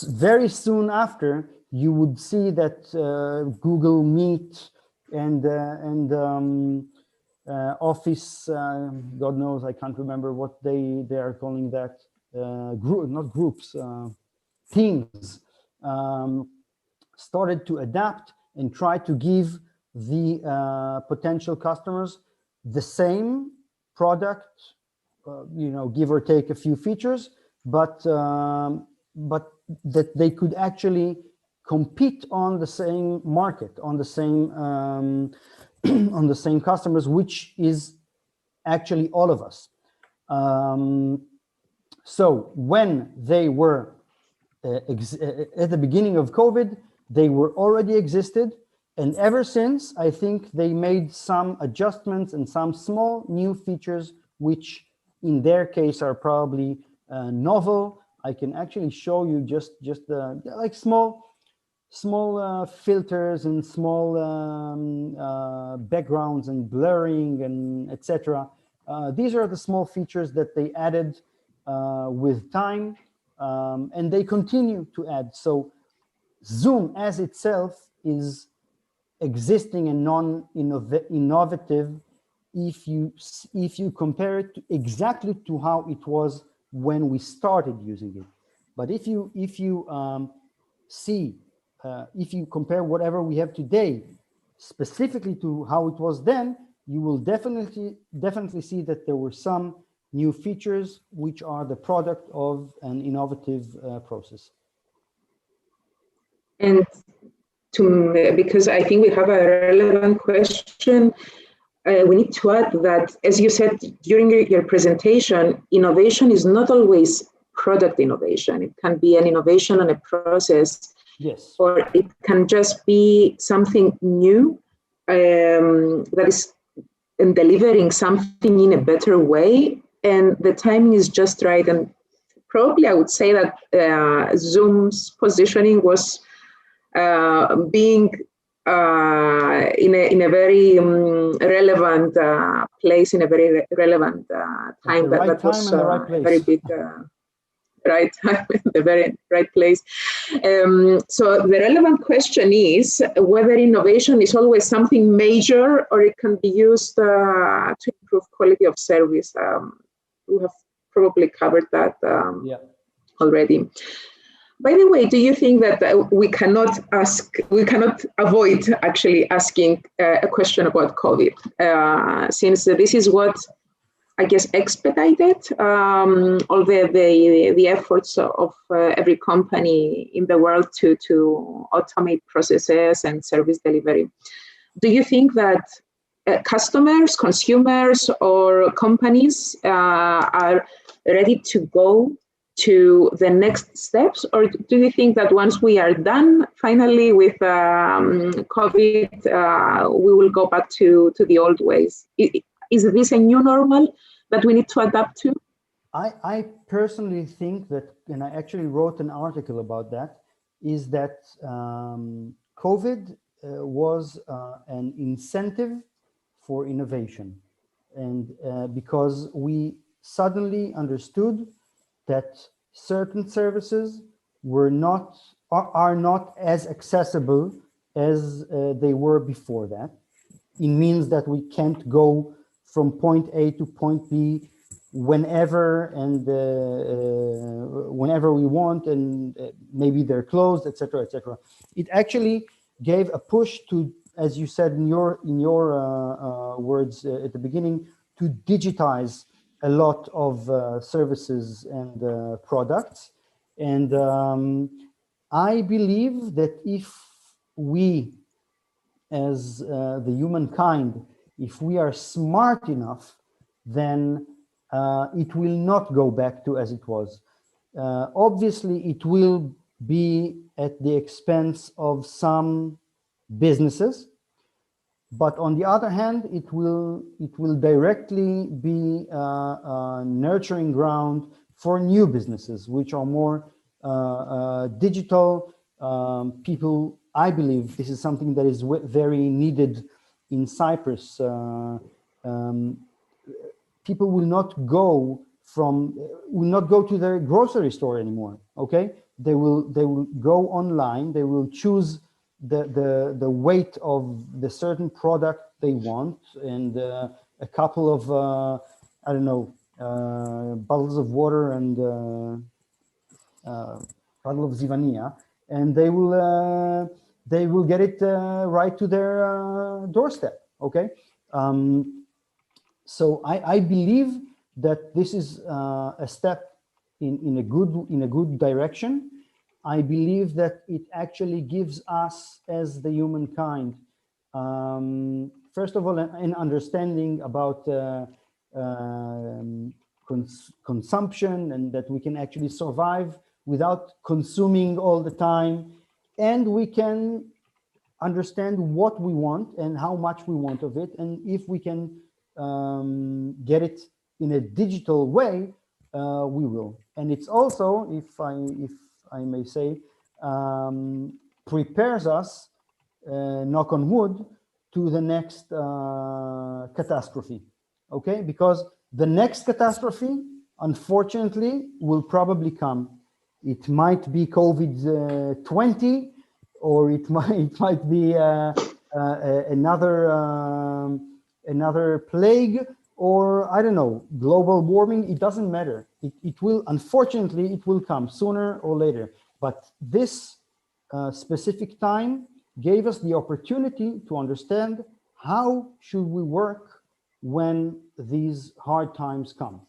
Very soon after, you would see that Google Meet and Office, God knows, I can't remember what they are calling that, not groups, teams, started to adapt and try to give the potential customers the same product, give or take a few features, but that they could actually compete on the same market, on the same on the same customers, which is actually all of us. So when they were at the beginning of COVID, they were already existed, and ever since, I think they made some adjustments and some small new features, which in their case are probably novel. I can actually show you just like small filters and small backgrounds and blurring and etc. These are the small features that they added with time, and they continue to add. So Zoom as itself is existing and non-innovative if you compare it exactly to how it was when we started using it. But if you compare whatever we have today specifically to how it was then, you will definitely see that there were some new features which are the product of an innovative process. And because I think we have a relevant question, we need to add that, as you said during your presentation, innovation is not always product innovation. It can be an innovation on a process, Yes. or it can just be something new that is in delivering something in a better way, and the timing is just right. And probably I would say that Zoom's positioning was being in a very relevant place, in a very relevant time. That was right a very big right time, the very right place. So the relevant question is whether innovation is always something major, or it can be used to improve quality of service. We have probably covered that already. By the way, do you think that we cannot avoid actually asking a question about COVID, since this is what I guess expedited all the efforts of every company in the world to automate processes and service delivery? Do you think that customers, consumers, or companies are ready to go to the next steps, or do you think that once we are done finally with COVID, we will go back to the old ways? Is this a new normal that we need to adapt to? I personally think that, and I actually wrote an article about that, is that COVID was an incentive for innovation. And because we suddenly understood that certain services are not as accessible as they were before that. It means that we can't go from point A to point B whenever and whenever we want, and maybe they're closed, etc., etc. It actually gave a push to, as you said in your words at the beginning, to digitize a lot of services and products. And I believe that if we, as the humankind, if we are smart enough, then it will not go back to as it was. Obviously, it will be at the expense of some businesses, but on the other hand, it will directly be a nurturing ground for new businesses, which are more digital. People, I believe, this is something that is very needed in Cyprus. People will not go to their grocery store anymore. Okay, they will go online. They will choose the weight of the certain product they want, and a couple of I don't know, bottles of water and bottle of Zivania, and they will get it right to their doorstep. Okay, so I believe that this is a step in a good direction. I believe that it actually gives us, as the humankind, first of all, an understanding about consumption, and that we can actually survive without consuming all the time, and we can understand what we want and how much we want of it, and if we can get it in a digital way, we will. And it's also, if I may say, prepares us, knock on wood, to the next catastrophe. Okay, because the next catastrophe, unfortunately, will probably come. It might be COVID-20, or it might be another plague, or I don't know, global warming. It doesn't matter. It will, unfortunately, it will come sooner or later. But this specific time gave us the opportunity to understand how should we work when these hard times come.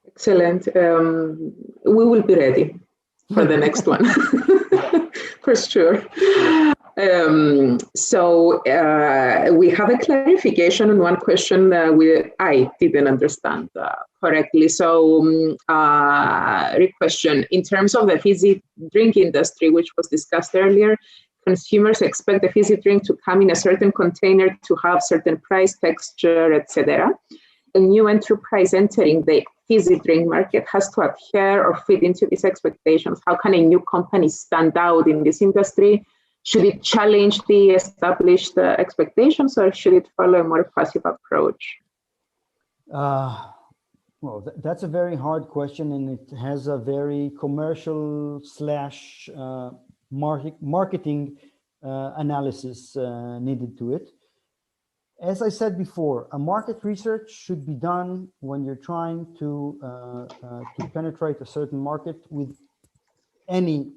Excellent. We will be ready for the next one, for sure. We have a clarification on one question I didn't understand correctly. Question, in terms of the fizzy drink industry, which was discussed earlier, consumers expect the fizzy drink to come in a certain container to have certain price, texture, etc. A new enterprise entering the fizzy drink market has to adhere or fit into these expectations. How can a new company stand out in this industry? Should it challenge the established expectations, or should it follow a more passive approach? Well, that's a very hard question, and it has a very commercial slash marketing analysis needed to it. As I said before, a market research should be done when you're trying to penetrate a certain market with any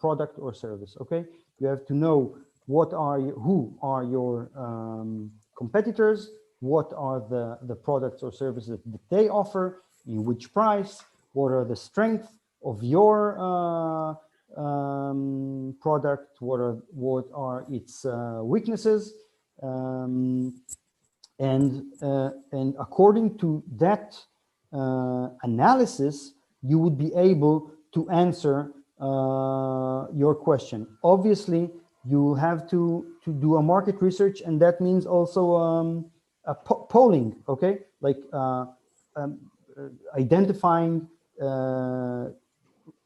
product or service. Okay, you have to know who are your competitors, what are the products or services that they offer, in which price, what are the strengths of your product, what are its weaknesses, and according to that analysis, you would be able to answer your question. Obviously, you have to do a market research, and that means also polling, okay? Like identifying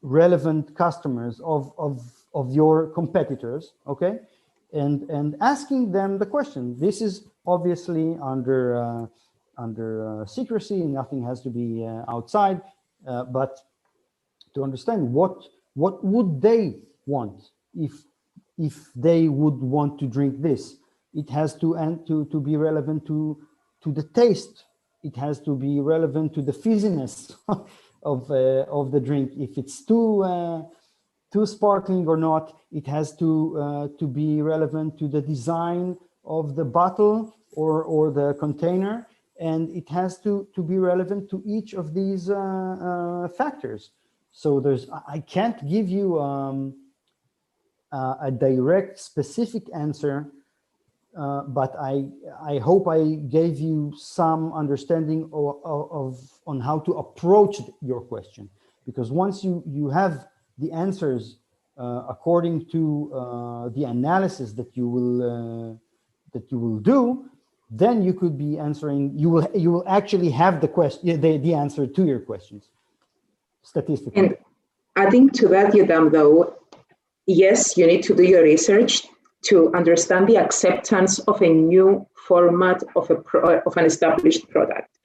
relevant customers of your competitors, okay? And asking them the question. This is obviously under secrecy, nothing has to be outside, but to understand what would they want if they would want to drink this. It has to be relevant to the taste. It has to be relevant to the fizziness of the drink. If it's too sparkling or not, it has to be relevant to the design of the bottle or the container, and it has to be relevant to each of these factors. So I can't give you a direct specific answer, but I hope I gave you some understanding on how to approach your question, because once you have the answers according to the analysis that you will do, then you could be answering. You will actually have the answer to your questions statistically. And adding to that, Yudam, though, yes, you need to do your research to understand the acceptance of a new format of an established product.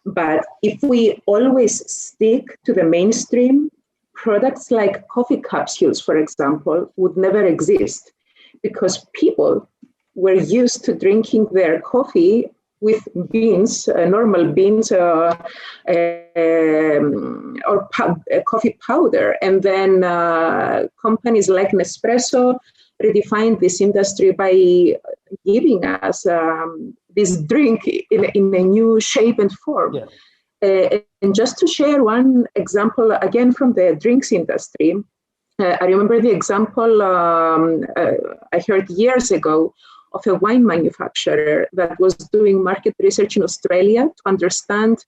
But if we always stick to the mainstream, products like coffee capsules, for example, would never exist, because people were used to drinking their coffee with beans, normal beans, or coffee powder. And then companies like Nespresso redefined this industry by giving us this drink in a new shape and form. Yeah. And just to share one example, again, from the drinks industry, I remember the example I heard years ago of a wine manufacturer that was doing market research in Australia to understand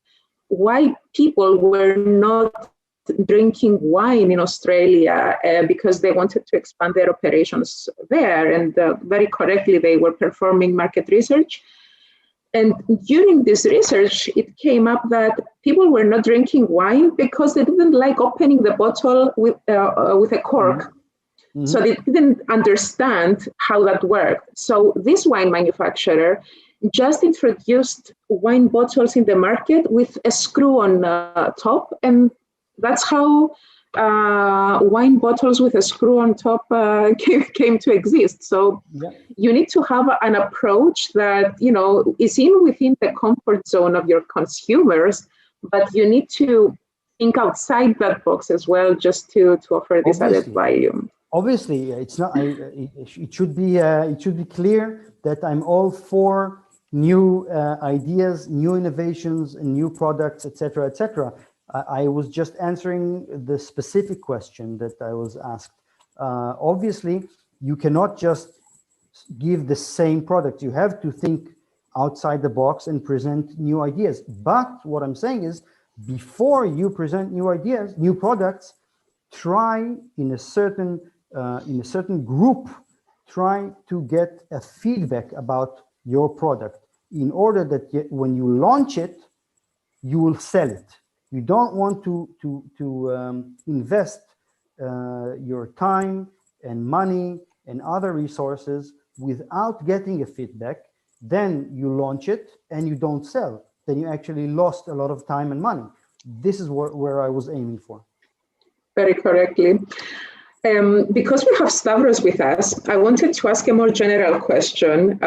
why people were not drinking wine in Australia because they wanted to expand their operations there. And very correctly, they were performing market research. And during this research, it came up that people were not drinking wine because they didn't like opening the bottle with a cork. Mm-hmm. So they didn't understand how that worked. So this wine manufacturer just introduced wine bottles in the market with a screw on top. And that's how wine bottles with a screw on top came to exist. So yeah. You need to have an approach that, is within the comfort zone of your consumers, but you need to think outside that box as well, just to offer this added value. Obviously, it's not. It should be clear that I'm all for new ideas, new innovations, and new products, etc., etc. I was just answering the specific question that I was asked. Obviously, you cannot just give the same product. You have to think outside the box and present new ideas. But what I'm saying is, before you present new ideas, new products, try in a certain group, try to get a feedback about your product in order that when you launch it, you will sell it. You don't want to invest your time and money and other resources without getting a feedback. Then you launch it and you don't sell. Then you actually lost a lot of time and money. This is where I was aiming for. Very correctly. Because we have Stavros with us, I wanted to ask a more general question.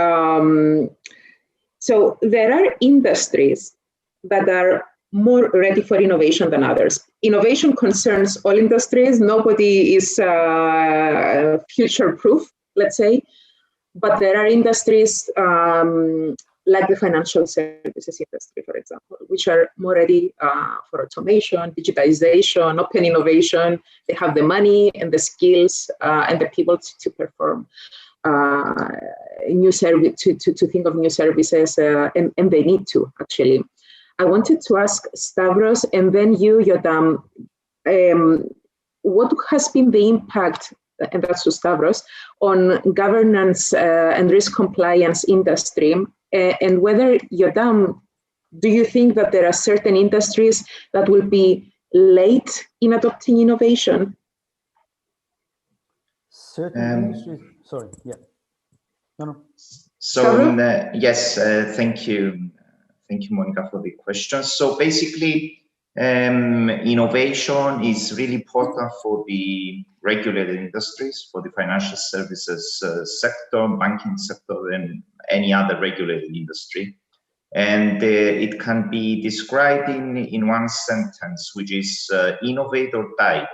So there are industries that are more ready for innovation than others. Innovation concerns all industries. Nobody is future-proof, let's say. But there are industries like the financial services industry, for example, which are more ready for automation, digitization, open innovation. They have the money and the skills and the people to perform new service, to think of new services, and they need to, actually. I wanted to ask Stavros and then you, Yodam, what has been the impact, and that's to Stavros, on governance and risk compliance industry, and whether, Yodam, do you think that there are certain industries that will be late in adopting innovation? Certain industries, sorry, yeah. No. So, yes, thank you. Thank you, Monica, for the question. So basically, innovation is really important for the regulated industries, for the financial services sector, banking sector, and any other regulated industry. And it can be described in one sentence, which is innovate or die.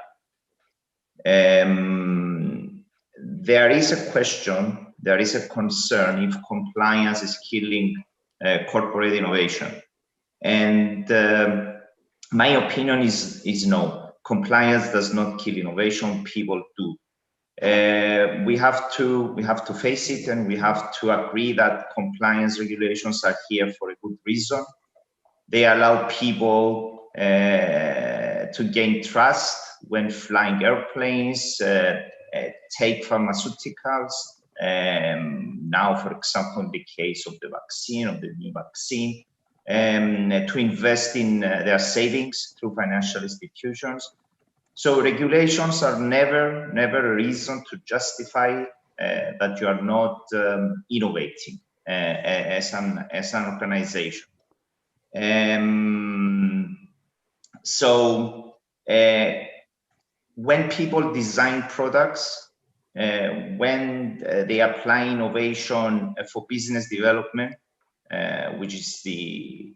There is a question, there is a concern if compliance is killing corporate innovation. And my opinion is no. Compliance does not kill innovation, people do. We have to face it, and we have to agree that compliance regulations are here for a good reason. They allow people to gain trust when flying airplanes, take pharmaceuticals. Now, for example, in the case of the vaccine, of the new vaccine, to invest in their savings through financial institutions. So regulations are never a reason to justify that you are not innovating as an organization. So when people design products, when they apply innovation for business development, which is the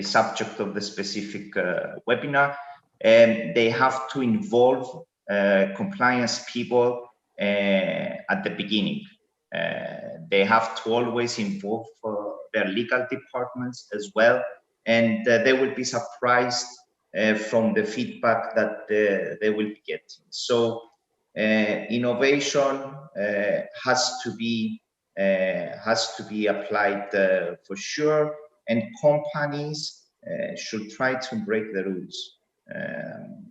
subject of the specific webinar, they have to involve compliance people at the beginning. They have to always involve their legal departments as well, and they will be surprised from the feedback that they will be getting. So innovation has to be applied for sure, and companies should try to break the rules.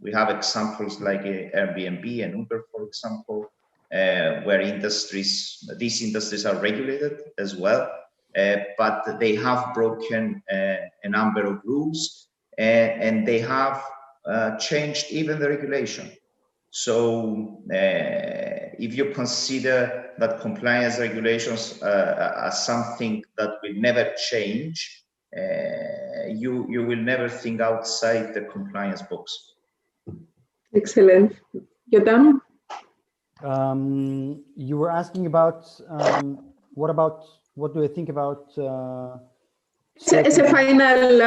We have examples like Airbnb and Uber, for example, where these industries are regulated as well, but they have broken a number of rules, and they have changed even the regulation. So if you consider that compliance regulations are something that will never change, you will never think outside the compliance box. Excellent. Yodam? You were asking about what do I think about as a final,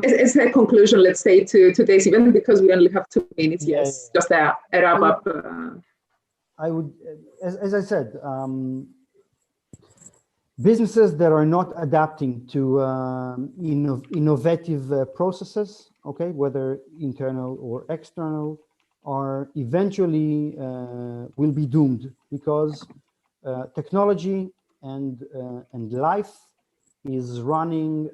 as a conclusion, let's say, to today's event, because we only have 2 minutes. Yes, just a wrap up. I would, as I said, businesses that are not adapting to innovative processes, okay, whether internal or external, are eventually will be doomed, because technology and life is running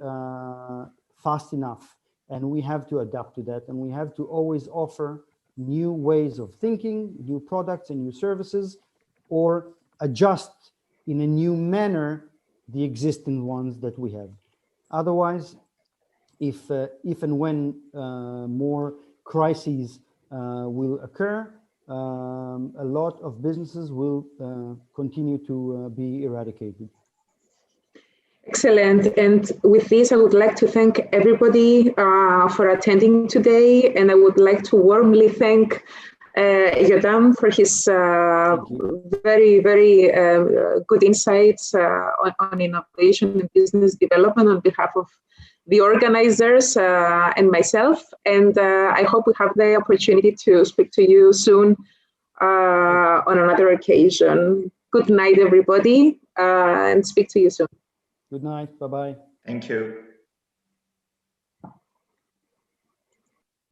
fast enough, and we have to adapt to that, and we have to always offer new ways of thinking, new products and new services, or adjust in a new manner the existing ones that we have. Otherwise, if and when more crises will occur, a lot of businesses will continue to be eradicated. Excellent. And with this, I would like to thank everybody for attending today. And I would like to warmly thank Yodam for his very, very good insights on innovation and business development on behalf of the organizers and myself. And I hope we have the opportunity to speak to you soon on another occasion. Good night, everybody, and speak to you soon. Good night. Bye-bye. Thank you.